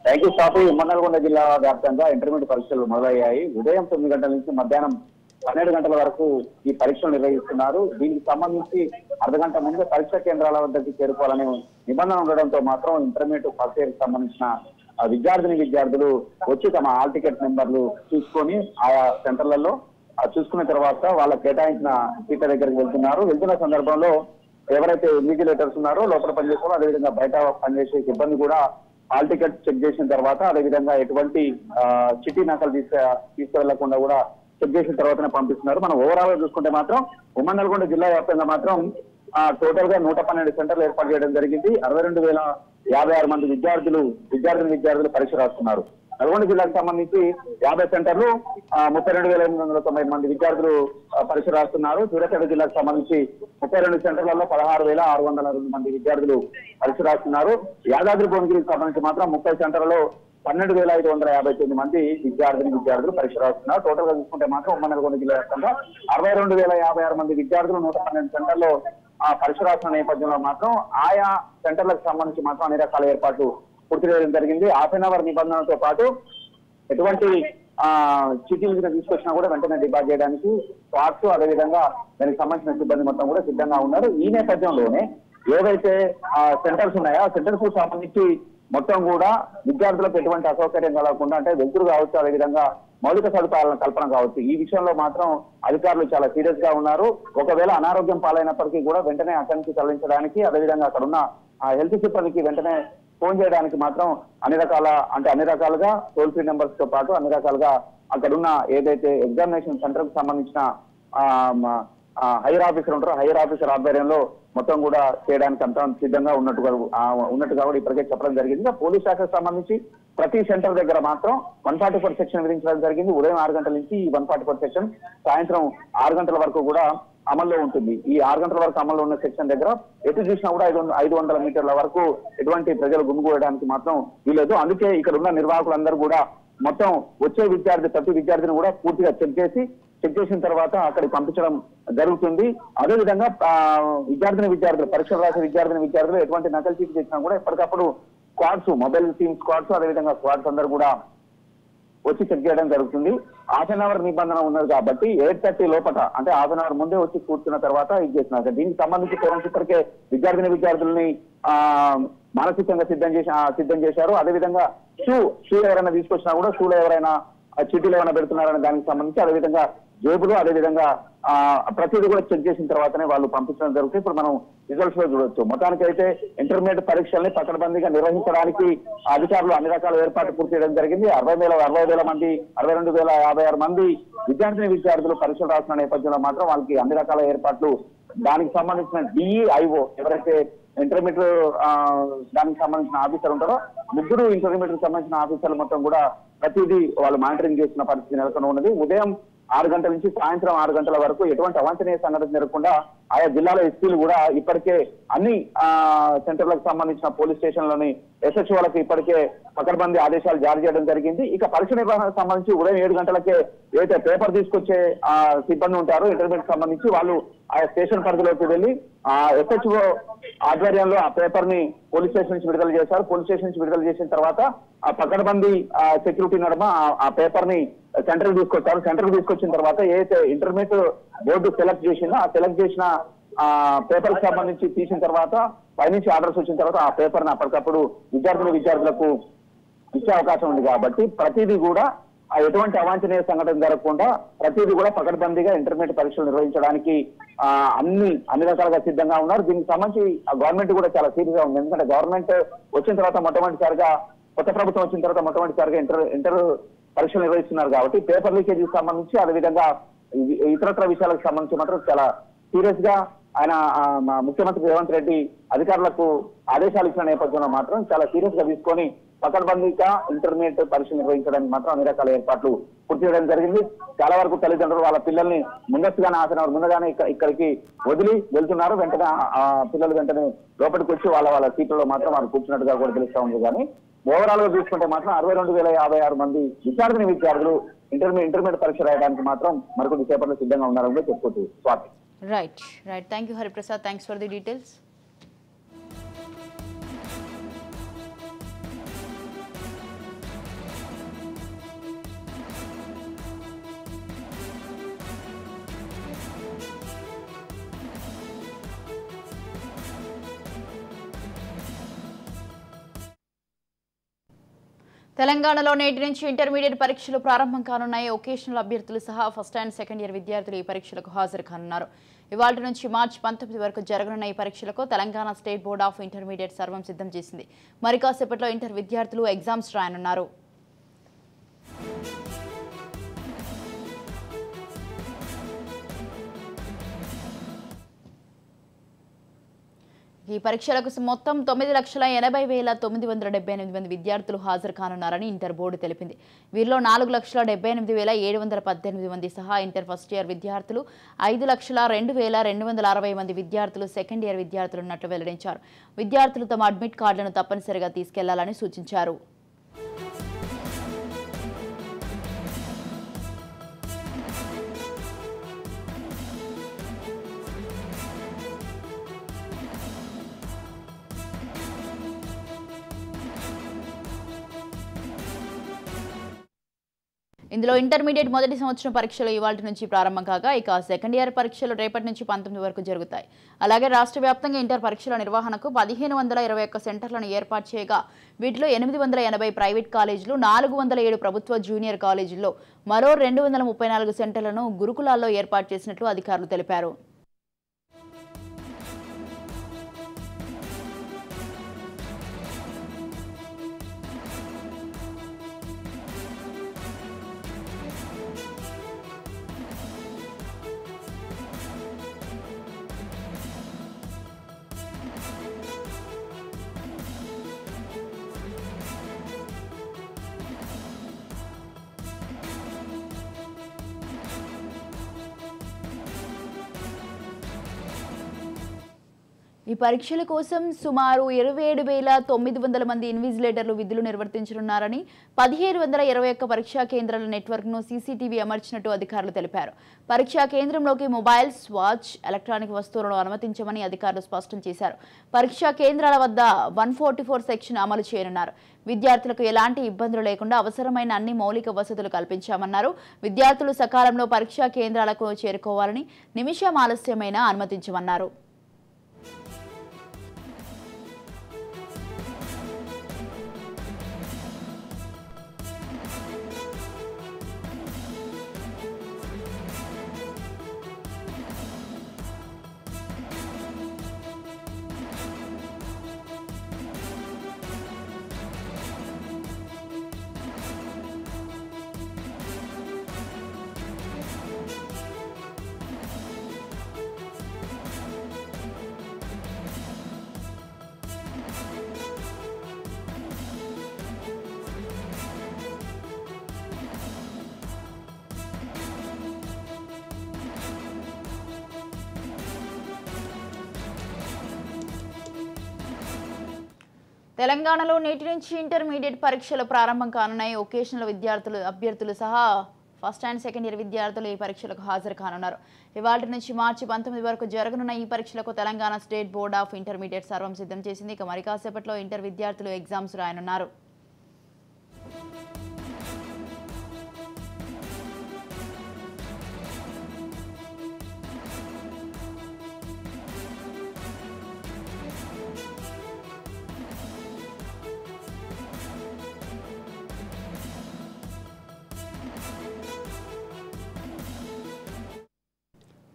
Thank you Safi. ఉమ్మడి నల్గొండ జిల్లా వ్యాప్తంగా ఇంటర్మీడియట్ పరీక్షలు మొదలయ్యాయి. ఉదయం 9 గంటల నుంచి మధ్యాహ్నం 12 గంటల వరకు ఈ పరీక్షలు నిర్వహిస్తున్నారు. దీనికి సంబంధించి అర్ధగంట ముందు పరీక్షా కేంద్రాల వద్దకు చేరుకోవాలనే నిబంధన ఉండడంతో మాత్రం ఇంటర్మీడియట్ ఫస్ట్ ఇయర్ కి సంబంధించిన విద్యార్థులు వచ్చి తమ హాల్ టికెట్ నెంబర్లు చూసుకొని ఆయా సెంటర్లలో చూసుకున్న తర్వాత వాళ్ళ కేటాయించిన సీట్ల దగ్గరికి వెళ్తున్న సందర్భంలో ఎవరైతే ఇన్విజిలేటర్స్ ఉన్నారో లోపల పనిచేస్తారో అదేవిధంగా బయట పనిచేసే సిబ్బంది కూడా హాల్ టికెట్ చెక్ చేసిన తర్వాత అదేవిధంగా ఎటువంటి చిట్టి నకలు తీసుకెళ్లకుండా కూడా చెక్ చేసిన తర్వాతనే పంపిస్తున్నారు. మనం ఓవరాల్ గా చూసుకుంటే మాత్రం ఉమ్మడి నల్గొండ జిల్లా వ్యాప్తంగా మాత్రం టోటల్ గా 112 సెంటర్లు ఏర్పాటు చేయడం జరిగింది. 62,056 మంది విద్యార్థులు పరీక్ష రాస్తున్నారు. నల్గొండ జిల్లాకు సంబంధించి 50 సెంటర్లు 32,890 మంది విద్యార్థులు పరీక్ష రాస్తున్నారు. సూర్యాపేట జిల్లాకు సంబంధించి 32 సెంటర్లలో 16,602 మంది విద్యార్థులు పరీక్ష రాస్తున్నారు. యాదాద్రి భువనగిరికి సంబంధించి మాత్రం 30 సెంటర్లలో 12,559 మంది విద్యార్థులు పరీక్ష రాస్తున్నారు. టోటల్ గా చూసుకుంటే మాత్రం ఉమ్మడి నల్గొండ జిల్లా వ్యాప్తంగా 62,056 మంది విద్యార్థులు 112 సెంటర్లో పరీక్ష రాసిన నేపథ్యంలో మాత్రం ఆయా సెంటర్లకు సంబంధించి మాత్రం అన్ని రకాల ఏర్పాట్లు పూర్తి చేయడం జరిగింది. హాఫ్ అన్ అవర్ నిబంధనలతో పాటు ఎటువంటి చిటీలు తీసుకొచ్చినా కూడా వెంటనే డిపాజిట్ చేయడానికి స్పాట్స్ అదేవిధంగా దానికి సంబంధించిన సిబ్బంది మొత్తం కూడా సిద్ధంగా ఉన్నారు. ఈ నేపథ్యంలోనే ఏవైతే సెంటర్స్ ఉన్నాయో ఆ సెంటర్స్ కు సంబంధించి మొత్తం కూడా విద్యార్థులకు ఎటువంటి అసౌకర్యం కలగకుండా అంటే వెలుతురు కావచ్చు, అదేవిధంగా మౌలిక సదుపాయాలను కల్పన కావచ్చు. ఈ విషయంలో మాత్రం అధికారులు చాలా సీరియస్ గా ఉన్నారు. ఒకవేళ అనారోగ్యం పాలైనప్పటికీ కూడా వెంటనే అక్కడి నుంచి తరలించడానికి, అదేవిధంగా అక్కడ ఉన్న హెల్త్ సిబ్బందికి వెంటనే ఫోన్ చేయడానికి మాత్రం అన్ని రకాలుగా టోల్ ఫ్రీ నెంబర్స్ తో పాటు అన్ని రకాలుగా అక్కడున్న ఏదైతే ఎగ్జామినేషన్ సెంటర్ కు సంబంధించిన హైయర్ ఆఫీసర్ ఉంటారో హైయర్ ఆఫీసర్ ఆధ్వర్యంలో మొత్తం కూడా చేయడానికి అంతా సిద్ధంగా ఉన్నట్టుగా కూడా ఇప్పటికే చెప్పడం జరిగింది. పోలీస్ శాఖకు సంబంధించి ప్రతి సెంటర్ దగ్గర మాత్రం 144 సెక్షన్ విధించడం జరిగింది. ఉదయం 6 గంటల నుంచి ఈ 144 సెక్షన్ సాయంత్రం 6 గంటల వరకు కూడా అమల్లో ఉంటుంది. ఈ 6 గంటల వరకు అమల్లో ఉన్న సెక్షన్ దగ్గర ఎటు చూసినా కూడా 500 మీటర్ల వరకు ఎటువంటి ప్రజలు గుమిగూడడానికి మాత్రం వీలేదు. అందుకే ఇక్కడ ఉన్న నిర్వాహకులందరూ కూడా మొత్తం వచ్చే ప్రతి విద్యార్థిని కూడా పూర్తిగా చెక్ చేసిన తర్వాత అక్కడికి పంపించడం జరుగుతుంది. అదేవిధంగా విద్యార్థులు పరీక్షలు రాసే విద్యార్థులు ఎటువంటి నకలు చీటీ చేసినా కూడా ఎప్పటికప్పుడు స్క్వాడ్స్, మొబైల్ టీమ్ స్క్వాడ్స్, అదేవిధంగా స్క్వాడ్స్ అందరూ కూడా వచ్చి చెక్ చేయడం జరుగుతుంది. హాఫ్ అన్ అవర్ నిబంధన ఉన్నది కాబట్టి 8:30 లోపల అంటే హాఫ్ అన్ అవర్ ముందే వచ్చి కూర్చున్న తర్వాత ఇది చేస్తున్నారు. దీనికి సంబంధించి పేరెంట్స్ ఇప్పటికే విద్యార్థుల్ని మానసికంగా సిద్ధం చేశారు. అదేవిధంగా షూ ఎవరైనా తీసుకొచ్చినా కూడా షూలో ఎవరైనా చీటీలు ఏమైనా పెడుతున్నారనే దానికి సంబంధించి అదేవిధంగా జేబులు అదేవిధంగా ప్రతిదీ కూడా చెక్ చేసిన తర్వాతనే వాళ్ళు పంపించడం జరుగుతుంది. ఇప్పుడు మనం రిజల్ట్స్ లో చూడొచ్చు. మొత్తానికి అయితే ఇంటర్మీడియట్ పరీక్షల్ని పకడ్బందీగా నిర్వహించడానికి అధికారులు అన్ని రకాల ఏర్పాట్లు పూర్తి చేయడం జరిగింది. 60,000 మంది 62,056 మంది విద్యార్థులు పరీక్షలు రాసిన నేపథ్యంలో మాత్రం వాళ్ళకి అన్ని రకాల ఏర్పాట్లు దానికి సంబంధించిన డిఈఐఓ ఎవరైతే ఇంటర్మీడియట్ దానికి సంబంధించిన ఆఫీసర్ ఉంటారో 3 ఇంటర్మీడియట్ సంబంధించిన ఆఫీసర్లు మొత్తం కూడా ప్రతిదీ వాళ్ళు మానిటరింగ్ చేసిన పరిస్థితి నెలకొని ఉన్నది. ఉదయం 6 గంటల నుంచి సాయంత్రం 6 గంటల వరకు ఎటువంటి అవాంఛనీయ సంఘటన జరగకుండా ఆయా జిల్లాల ఎస్పీలు కూడా ఇప్పటికే అన్ని సెంటర్లకు సంబంధించిన పోలీస్ స్టేషన్లోని ఎస్హెచ్ఓలకు ఇప్పటికే పకడ్బందీ ఆదేశాలు జారీ చేయడం జరిగింది. ఇక పరీక్ష నిర్వహణకు సంబంధించి ఉదయం 7 గంటలకే ఏదైతే పేపర్ తీసుకొచ్చే సిబ్బంది ఉంటారో ఇంటర్మీడియట్ సంబంధించి వాళ్ళు ఆయా స్టేషన్ పరిధిలోకి వెళ్ళి ఎస్హెచ్ఓ ఆధ్వర్యంలో ఆ పేపర్ ని పోలీస్ స్టేషన్ నుంచి విడుదల చేశారు. పోలీస్ స్టేషన్ నుంచి విడుదల చేసిన తర్వాత ఆ పకడ్బందీ సెక్యూరిటీ నడుమ ఆ పేపర్ ని సెంటర్ తీసుకొచ్చారు. సెంటర్ తీసుకొచ్చిన తర్వాత ఏదైతే ఇంటర్మీడియట్ బోర్డు సెలెక్ట్ చేసిందో ఆ సెలెక్ట్ చేసిన పేపర్ కి సంబంధించి తీసిన తర్వాత పైనుంచి ఆర్డర్స్ వచ్చిన తర్వాత ఆ పేపర్ ని అప్పటికప్పుడు విద్యార్థులకు ఇచ్చే అవకాశం ఉంది. కాబట్టి ప్రతిదీ కూడా ఎటువంటి అవాంఛనీయ సంఘటన జరగకుండా ప్రతిదీ కూడా పకడ్బందీగా ఇంటర్మీడియట్ పరీక్షలు నిర్వహించడానికి అన్ని రకాలుగా సిద్ధంగా ఉన్నారు. దీనికి సంబంధించి గవర్నమెంట్ కూడా చాలా సీరియస్ గా ఉంది. ఎందుకంటే గవర్నమెంట్ వచ్చిన తర్వాత మొట్టమొదటిసారిగా కొత్త ప్రభుత్వం వచ్చిన తర్వాత మొట్టమొదటిసారిగా ఇంటర్ పరీక్షలు నిర్వహిస్తున్నారు కాబట్టి పేపర్ లీకేజీకి సంబంధించి అదేవిధంగా ఇతరత్ర విషయాలకు సంబంధించి మాత్రం చాలా సీరియస్ గా ఆయన ముఖ్యమంత్రి రేవంత్ రెడ్డి అధికారులకు ఆదేశాలు ఇచ్చిన నేపథ్యంలో మాత్రం చాలా సీరియస్ గా తీసుకొని పకడ్బందీగా ఇంటర్మీడియట్ పరీక్ష నిర్వహించడానికి మాత్రం అన్ని రకాల ఏర్పాట్లు పూర్తి చేయడం జరిగింది. చాలా వరకు తల్లిదండ్రులు వాళ్ళ పిల్లల్ని ముందస్తుగానే ముందుగానే ఇక్కడికి వదిలి వెళ్తున్నారు. వెంటనే పిల్లలు వెంటనే లోపలికి వచ్చి వాళ్ళ సీట్లలో మాత్రం వారు కూర్చున్నట్టుగా కూడా తెలుస్తా ఉంది. కానీ ఓవరాల్ గా చూసుకుంటే మాత్రం 62,056 మంది విద్యార్థులు ఇంటర్మీడియట్ పరీక్ష రాయడానికి మాత్రం మరికొన్ని సేపట్లో సిద్ధంగా ఉన్నారని చెప్పుకోవచ్చు. Swathi. Right. Thank you Hariprasad. Thanks for the details. తెలంగాణలో నేటి నుంచి ఇంటర్మీడియట్ పరీక్షలు ప్రారంభం కానున్నాయి. వొకేషనల్ అభ్యర్థులు సహా ఫస్ట్ అండ్ సెకండ్ ఇయర్ విద్యార్థులు ఈ పరీక్షలకు హాజరు కానున్నారు. ఇవాళ నుంచి మార్చి 19 వరకు జరగనున్న ఈ పరీక్షలకు Telangana state board of intermediate సర్వం సిద్ధం చేసింది. మరి కాసేపట్లో ఇంటర్ విద్యార్థులు ఎగ్జామ్స్ రాయనున్నారు. ఈ పరీక్షలకు మొత్తం 9,80,978 మంది విద్యార్థులు హాజరు కానున్నారని ఇంటర్ బోర్డు తెలిపింది. వీరిలో 4,78,718 మంది సహా ఇంటర్ ఫస్ట్ ఇయర్ విద్యార్థులు, 5,02,260 మంది విద్యార్థులు సెకండ్ ఇయర్ విద్యార్థులు ఉన్నట్లు వెల్లడించారు. విద్యార్థులు తమ అడ్మిట్ కార్డులను తప్పనిసరిగా తీసుకెళ్లాలని సూచించారు. ఇందులో ఇంటర్మీడియట్ మొదటి సంవత్సరం పరీక్షలు ఇవాళ నుంచి ప్రారంభం కాగా ఇక సెకండ్ ఇయర్ పరీక్షలు రేపటి నుంచి 19 వరకు జరుగుతాయి. అలాగే రాష్ట్ర వ్యాప్తంగా ఇంటర్ పరీక్షల నిర్వహణకు 1521 సెంటర్లను ఏర్పాటు చేయగా వీటిలో 880 ప్రైవేట్ కాలేజీలు, 407 ప్రభుత్వ జూనియర్ కాలేజీల్లో మరో 234 సెంటర్లను గురుకులాల్లో ఏర్పాటు చేసినట్లు అధికారులు తెలిపారు. ఈ పరీక్షల కోసం సుమారు 27,900 మంది ఇన్విజిలేటర్లు విధులు నిర్వర్తించనున్నారని 1,721 పరీక్షా కేంద్రాల నెట్వర్క్ను సీసీటీవీ అమర్చినట్టు అధికారులు తెలిపారు. పరీక్షా కేంద్రంలోకి మొబైల్స్, వాచ్, ఎలక్ట్రానిక్ వస్తువులను అనుమతించమని అధికారులు స్పష్టం చేశారు. పరీక్షా కేంద్రాల వద్ద 144 సెక్షన్ అమలు చేయనున్నారు. విద్యార్థులకు ఎలాంటి ఇబ్బందులు లేకుండా అవసరమైన అన్ని మౌలిక వసతులు కల్పించామన్నారు. విద్యార్థులు సకాలంలో పరీక్షా కేంద్రాలకు చేరుకోవాలని, నిమిషం ఆలస్యమైనా అనుమతించమన్నారు. తెలంగాణలో నేటి నుంచి ఇంటర్మీడియట్ పరీక్షలు ప్రారంభం కానున్నాయి. వొకేషనల్ అభ్యర్థులు సహా ఫస్ట్ అండ్ సెకండ్ ఇయర్ విద్యార్థులు ఈ పరీక్షలకు హాజరు కానున్నారు. ఇవాళ నుంచి మార్చి 19 వరకు జరగనున్న ఈ పరీక్షలకు Telangana state board of intermediate సర్వం సిద్ధం చేసింది. ఇక మరి కాసేపట్లో ఇంటర్ విద్యార్థులు ఎగ్జామ్స్ రాయనున్నారు.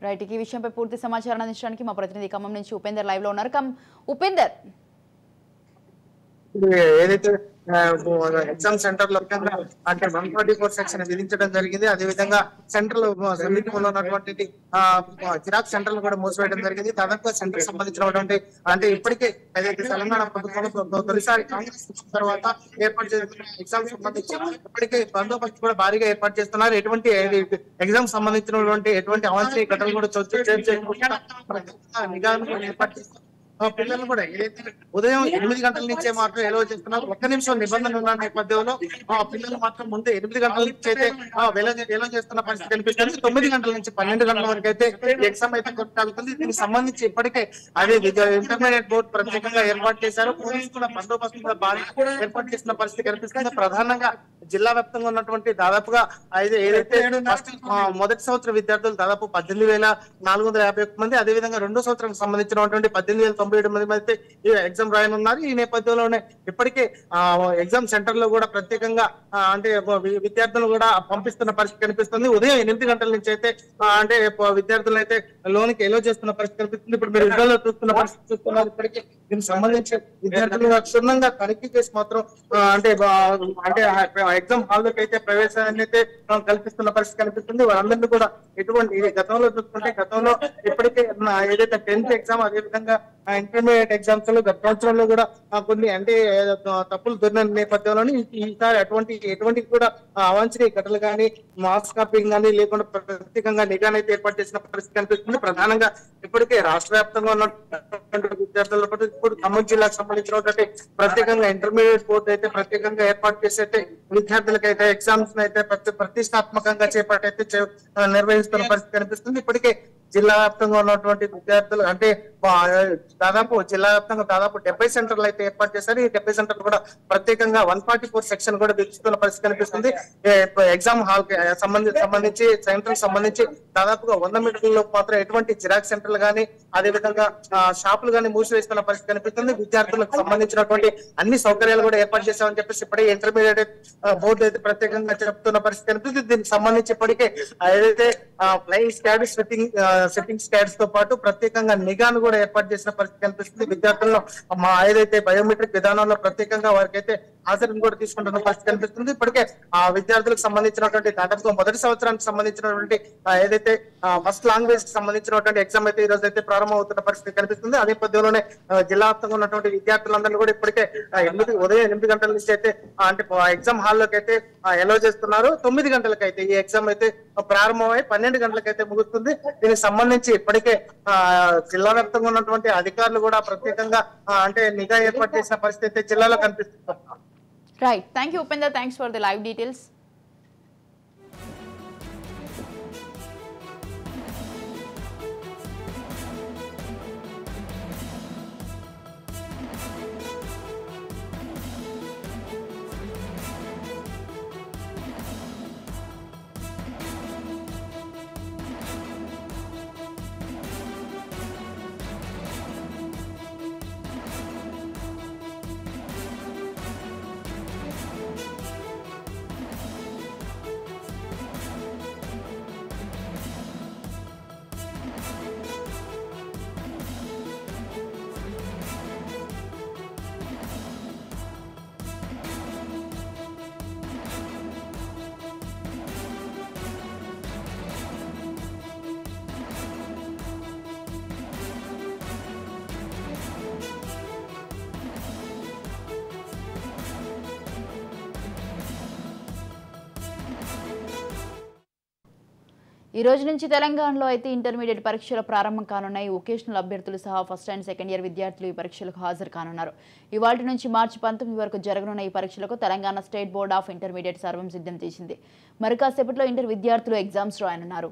రైట్, ఈ విషయంపై పూర్తి సమాచారం అందించడానికి మా ప్రతినిధి ఖమ్మం నుంచి ఉపేందర్ లైవ్ లో ఉన్నారు. ఉపేందర్, ఏదైతే ఎగ్జామ్ సెంటర్ లో అంటే 144 సెక్షన్ విధించడం జరిగింది. అదేవిధంగా సెంట్రల్ సమీపంలో ఉన్నటువంటి జిరాక్స్ సెంటర్లు కూడా మూసివేయడం జరిగింది. దాదాపుగా సెంటర్ సంబంధించినటువంటి అంటే ఇప్పటికే ఏదైతే తెలంగాణ ప్రభుత్వం తొలిసారి కాంగ్రెస్ తర్వాత ఏర్పాటు చేస్తున్న ఎగ్జామ్ సంబంధించి ఇప్పటికే బందోబస్తు కూడా భారీగా ఏర్పాటు చేస్తున్నారు. ఎటువంటి ఎగ్జామ్ సంబంధించినటువంటి ఎటువంటి అవాంఛనీయ ఘటనలు కూడా నిఘాను ఏర్పాటు చేస్తున్నారు. పిల్లలు కూడా ఏదైతే ఉదయం 8 గంటల నుంచే మాత్రం ఎలో చేస్తున్నారు. 1 నిమిషం నిబంధనలు ఉన్న నేపథ్యంలో పిల్లలు మాత్రం ముందే 8 గంటల నుంచి అయితే ఎలో చేస్తున్న పరిస్థితి కనిపిస్తుంది. 9 గంటల నుంచి 12 గంటల వరకు అయితే ఎగ్జామ్ అయితే కొనసాగుతుంది. దీనికి సంబంధించి ఇప్పటికే అదే ఇంటర్మీడియట్ బోర్డు ప్రత్యేకంగా ఏర్పాటు చేశారు. పోలీసు కూడా బందోబస్తు కూడా భారీగా ఏర్పాటు చేసిన పరిస్థితి కనిపిస్తుంది. ప్రధానంగా జిల్లా వ్యాప్తంగా ఉన్నటువంటి దాదాపుగా ఏదైతే మొదటి సంవత్సర విద్యార్థులు దాదాపు 18,451 మంది, అదేవిధంగా రెండో సంవత్సరానికి సంబంధించినటువంటి 18,097 మంది అయితే ఈ ఎగ్జామ్ రాయనున్నారు. ఈ నేపథ్యంలోనే ఇప్పటికే ఎగ్జామ్ సెంటర్ లో కూడా ప్రత్యేకంగా అంటే విద్యార్థులు కూడా పంపిస్తున్న పరిస్థితి కనిపిస్తుంది. ఉదయం 8 గంటల నుంచి అయితే అంటే విద్యార్థులు అయితే లోనికి ఎలో చేస్తున్న పరిస్థితి కనిపిస్తుంది. ఇప్పుడు మీరు విడుదలలో చూస్తున్న పరిస్థితి చూస్తున్నారు. ఇప్పటికే దీనికి సంబంధించి విద్యార్థులు క్షుణ్ణంగా తనిఖీ చేసి మాత్రం అంటే ఎగ్జామ్ హాల్ లోకి అయితే ప్రవేశాన్ని అయితే కల్పిస్తున్న పరిస్థితి కనిపిస్తుంది. వారందరినీ కూడా ఎటువంటి గతంలో చూసుకుంటే గతంలో ఇప్పటికే ఏదైతే 10th ఎగ్జామ్ అదేవిధంగా ఇంటర్మీడియట్ ఎగ్జామ్స్ లో గత సంవత్సరంలో కూడా కొన్ని అంటే తప్పులు దొరికిన నేపథ్యంలోని ఈసారి ఎటువంటి కూడా అవాంఛనీయ ఘటనలు కానీ మార్క్స్ కాపీయింగ్ కానీ లేకుండా ప్రత్యేకంగా నిఘానైతే ఏర్పాటు చేసిన పరిస్థితి కనిపిస్తుంది. ప్రధానంగా ఇప్పటికే రాష్ట్ర వ్యాప్తంగా ఉన్నటువంటి విద్యార్థుల ఇప్పుడు ఖమ్మం జిల్లాకు సంబంధించినటువంటి ప్రత్యేకంగా ఇంటర్మీడియట్ బోర్డు అయితే ప్రత్యేకంగా ఏర్పాటు చేసి అయితే విద్యార్థులకైతే ఎగ్జామ్స్ అయితే ప్రతిష్టాత్మకంగా చేపట్టయితే నిర్వహిస్తున్న పరిస్థితి కనిపిస్తుంది. ఇప్పటికే జిల్లా వ్యాప్తంగా ఉన్నటువంటి విద్యార్థులు అంటే జిల్లా వ్యాప్తంగా దాదాపు 70 సెంటర్లు అయితే ఏర్పాటు చేశారు. ఈ 70 సెంటర్లు కూడా ప్రత్యేకంగా 144 సెక్షన్ కూడా విధిస్తున్న పరిస్థితి కనిపిస్తుంది. ఎగ్జామ్ హాల్ కి సంబంధించి సెంటర్ సంబంధించి దాదాపుగా 100 మీటర్లలో మాత్రం ఎటువంటి జిరాక్స్ సెంటర్లు కానీ అదేవిధంగా షాపులు కానీ మూసివేస్తున్న పరిస్థితి కనిపిస్తుంది. విద్యార్థులకు సంబంధించినటువంటి అన్ని సౌకర్యాలు కూడా ఏర్పాటు చేశామని చెప్పేసి ఇప్పటికే ఇంటర్మీడియట్ బోర్డు అయితే ప్రత్యేకంగా చెప్తున్న పరిస్థితి కనిపిస్తుంది. దీనికి సంబంధించి ఇప్పటికే ఏదైతే ఫ్లయింగ్ స్క్వాడ్ సెట్టింగ్ స్క్వాడ్స్ తో పాటు ప్రత్యేకంగా నిఘాను కూడా ఏర్పాటు చేసిన పరిస్థితి కనిపిస్తుంది. విద్యార్థులను ఏదైతే బయోమెట్రిక్ విధానంలో ప్రత్యేకంగా వారికి అయితే హాజరును కూడా తీసుకుంటున్న పరిస్థితి కనిపిస్తుంది. ఇప్పటికే ఆ విద్యార్థులకు సంబంధించినటువంటి దాదాపుగా మొదటి సంవత్సరానికి సంబంధించినటువంటి ఏదైతే ఫస్ట్ లాంగ్వేజ్ కి సంబంధించినటువంటి ఎగ్జామ్ అయితే ఈ రోజు అయితే ప్రారంభం అవుతున్న పరిస్థితి కనిపిస్తుంది. అదే పద్ధతిలోనే జిల్లా వ్యాప్తంగా ఉన్నటువంటి విద్యార్థులందరినీ కూడా ఇప్పటికే ఉదయం 8 గంటల నుంచి అయితే అంటే ఎగ్జామ్ హాల్లోకి అయితే ఎలో చేస్తున్నారు. 9 గంటలకైతే ఈ ఎగ్జామ్ అయితే ప్రారంభమై 12 గంటలకైతే ముగుస్తుంది. దీనికి సంబంధించి ఇప్పటికే జిల్లా వ్యాప్తంగా ఉన్నటువంటి అధికారులు కూడా ప్రత్యేకంగా అంటే నిఘా ఏర్పాటు చేసిన పరిస్థితి అయితే జిల్లాలో కనిపిస్తుంది. Right, thank you Upender, thanks for the live details. ఈ రోజు నుంచి తెలంగాణలో అయితే ఇంటర్మీడియట్ పరీక్షలు ప్రారంభం కానున్నాయి. వొకేషనల్ అభ్యర్థులు సహా ఫస్ట్ అండ్ సెకండ్ ఇయర్ విద్యార్థులు ఈ పరీక్షలకు హాజరు కానున్నారు. ఇవాళ నుంచి మార్చి 19 వరకు జరగనున్న ఈ పరీక్షలకు Telangana state board of intermediate సర్వం సిద్ధం చేసింది. మరి కాసేపట్లో ఇంటర్ విద్యార్థులు ఎగ్జామ్స్ రాయనున్నారు.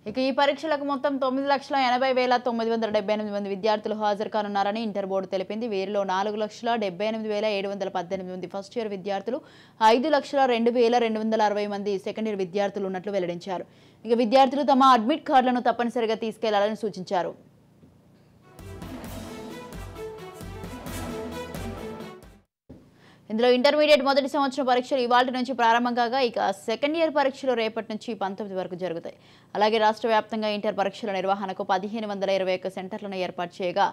ఇక ఈ పరీక్షలకు మొత్తం 9,80,978 మంది విద్యార్థులు హాజరు కానున్నారని ఇంటర్ బోర్డు తెలిపింది. వీరిలో 4,78,718 మంది ఫస్ట్ ఇయర్ విద్యార్థులు, 5,02,260 మంది సెకండ్ ఇయర్ విద్యార్థులు ఉన్నట్లు వెల్లడించారు. ఇక విద్యార్థులు తమ అడ్మిట్ కార్డులను తప్పనిసరిగా తీసుకెళ్లాలని సూచించారు. ఇందులో ఇంటర్మీడియట్ మొదటి సంవత్సరం పరీక్షలు ఇవాళ నుంచి ప్రారంభం కాగా ఇక సెకండ్ ఇయర్ పరీక్షలు రేపటి నుంచి 19 వరకు జరుగుతాయి. అలాగే రాష్ట్ర వ్యాప్తంగా ఇంటర్ పరీక్షల నిర్వహణకు 1,521 సెంటర్లను ఏర్పాటు చేయగా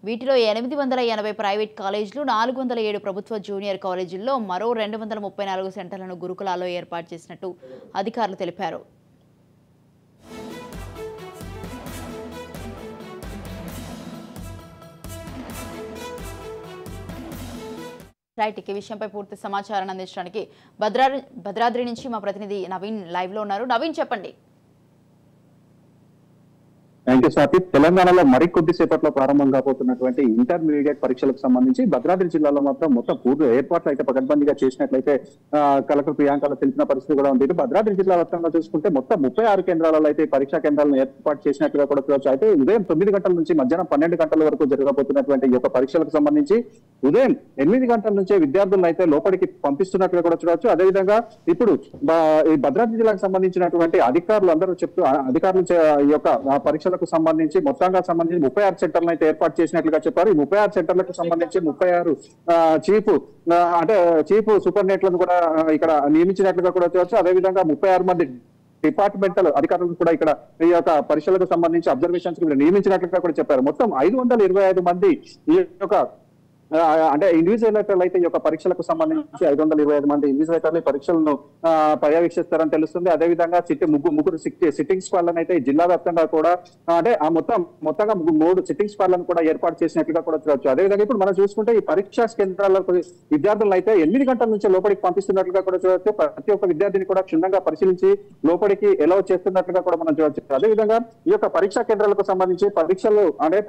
వీటిలో 880 ప్రైవేట్ కాలేజీలు, 407 ప్రభుత్వ జూనియర్ కాలేజీల్లో మరో 234 సెంటర్లను గురుకులాల్లో ఏర్పాటు చేసినట్టు అధికారులు తెలిపారు. రైట్, ఈ విషయంపై పూర్తి సమాచారాన్ని అందించడానికి భద్రాద్రి నుంచి మా ప్రతినిధి నవీన్ లైవ్ లో ఉన్నారు. నవీన్, చెప్పండి. Thank you Swathi. తెలంగాణలో మరికొద్ది సేపట్లో ప్రారంభం కాబోతున్నటువంటి ఇంటర్మీడియట్ పరీక్షలకు సంబంధించి భద్రాద్రి జిల్లాలో మొత్తం పూర్తి ఏర్పాట్లు అయితే పకడ్బందీగా చేసినట్లయితే కలెక్టర్ ప్రియాంకలో తెలిసిన పరిస్థితి కూడా ఉంది. భద్రాద్రి జిల్లా వ్యాప్తంగా చూసుకుంటే మొత్తం 36 కేంద్రాలలో అయితే పరీక్షా కేంద్రాలను ఏర్పాటు చేసినట్లుగా కూడా చూడవచ్చు. అయితే ఉదయం 9 గంటల నుంచి మధ్యాహ్నం 12 గంటల వరకు జరగబోతున్నటువంటి ఈ యొక్క పరీక్షలకు సంబంధించి ఉదయం 8 గంటల నుంచే విద్యార్థులను అయితే లోపలికి పంపిస్తున్నట్లుగా కూడా చూడవచ్చు. అదేవిధంగా ఇప్పుడు ఈ భద్రాద్రి జిల్లాకు సంబంధించినటువంటి అధికారులు అందరూ అధికారులు ఈ యొక్క పరీక్షలకు సంబంధించి మొత్తంగా సంబంధించి 36 సెంటర్లను అయితే ఏర్పాటు చేసినట్లుగా చెప్పారు. ఈ 36 సెంటర్లకు సంబంధించి 36 చీఫ్ సూపరింటెండెంట్లను కూడా ఇక్కడ నియమించినట్లుగా కూడా చూడవచ్చు. అదేవిధంగా 36 మంది డిపార్ట్మెంటల్ అధికారులను కూడా ఇక్కడ ఈ యొక్క పరీక్షలకు సంబంధించి అబ్జర్వేషన్స్ నియమించినట్లుగా కూడా చెప్పారు. మొత్తం 525 మంది ఈ యొక్క అంటే ఇన్విజిలేటర్లు అయితే ఈ యొక్క పరీక్షలకు సంబంధించి 525 మంది ఇన్విజిలేటర్లు పరీక్షలను పర్యవేక్షిస్తారని తెలుస్తుంది. అదేవిధంగా ముగ్గురు సిట్టింగ్ స్క్వాడ్లను అయితే జిల్లా వ్యాప్తంగా కూడా అంటే ఆ మొత్తంగా 3 సిట్టింగ్ స్క్వాడ్లను కూడా ఏర్పాటు చేసినట్లుగా కూడా చూడవచ్చు. అదేవిధంగా ఇప్పుడు మనం చూసుకుంటే ఈ పరీక్షా కేంద్రాలకు విద్యార్థులను అయితే 8 గంటల నుంచి లోపలికి పంపిస్తున్నట్లుగా కూడా చూడవచ్చు. ప్రతి ఒక్క విద్యార్థిని కూడా క్షుణ్ణంగా పరిశీలించి లోపలికి ఎలా చేస్తున్నట్లుగా కూడా మనం చూడవచ్చు. అదేవిధంగా ఈ యొక్క పరీక్షా కేంద్రాలకు సంబంధించి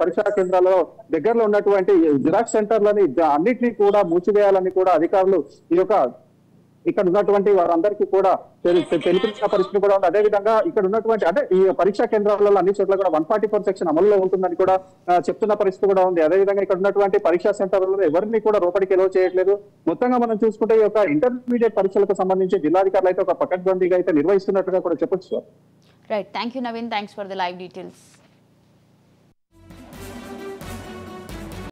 పరీక్షా కేంద్రాల్లో దగ్గరలో ఉన్నటువంటి జిరాక్స్ సెంటర్ల అన్నింటినీ కూడా మూసివేయాలని కూడా అధికారులు ఈ యొక్క ఇక్కడ ఉన్నటువంటి వారందరికీ కూడా తెలిపిన పరిస్థితి కూడా ఉంది. అదేవిధంగా ఇక్కడ ఉన్నటువంటి అంటే ఈ పరీక్షా కేంద్రాలలో అన్ని చోట్ల కూడా 144 సెక్షన్ అమలులో ఉంటుందని కూడా చెప్తున్న పరిస్థితి కూడా ఉంది. అదేవిధంగా ఇక్కడ ఉన్నటువంటి పరీక్షా సెంటర్లలో ఎవరిని కూడా లోపలికి ఎలో చేయట్లేదు. మొత్తంగా మనం చూసుకుంటే ఈ యొక్క ఇంటర్మీడియట్ పరీక్షలకు సంబంధించి జిల్లాధికారులు అయితే ఒక పకడ్బందీగా అయితే నిర్వహిస్తున్నట్టుగా కూడా చెప్పొచ్చు. Right, thank you Naveen, thanks for the live details.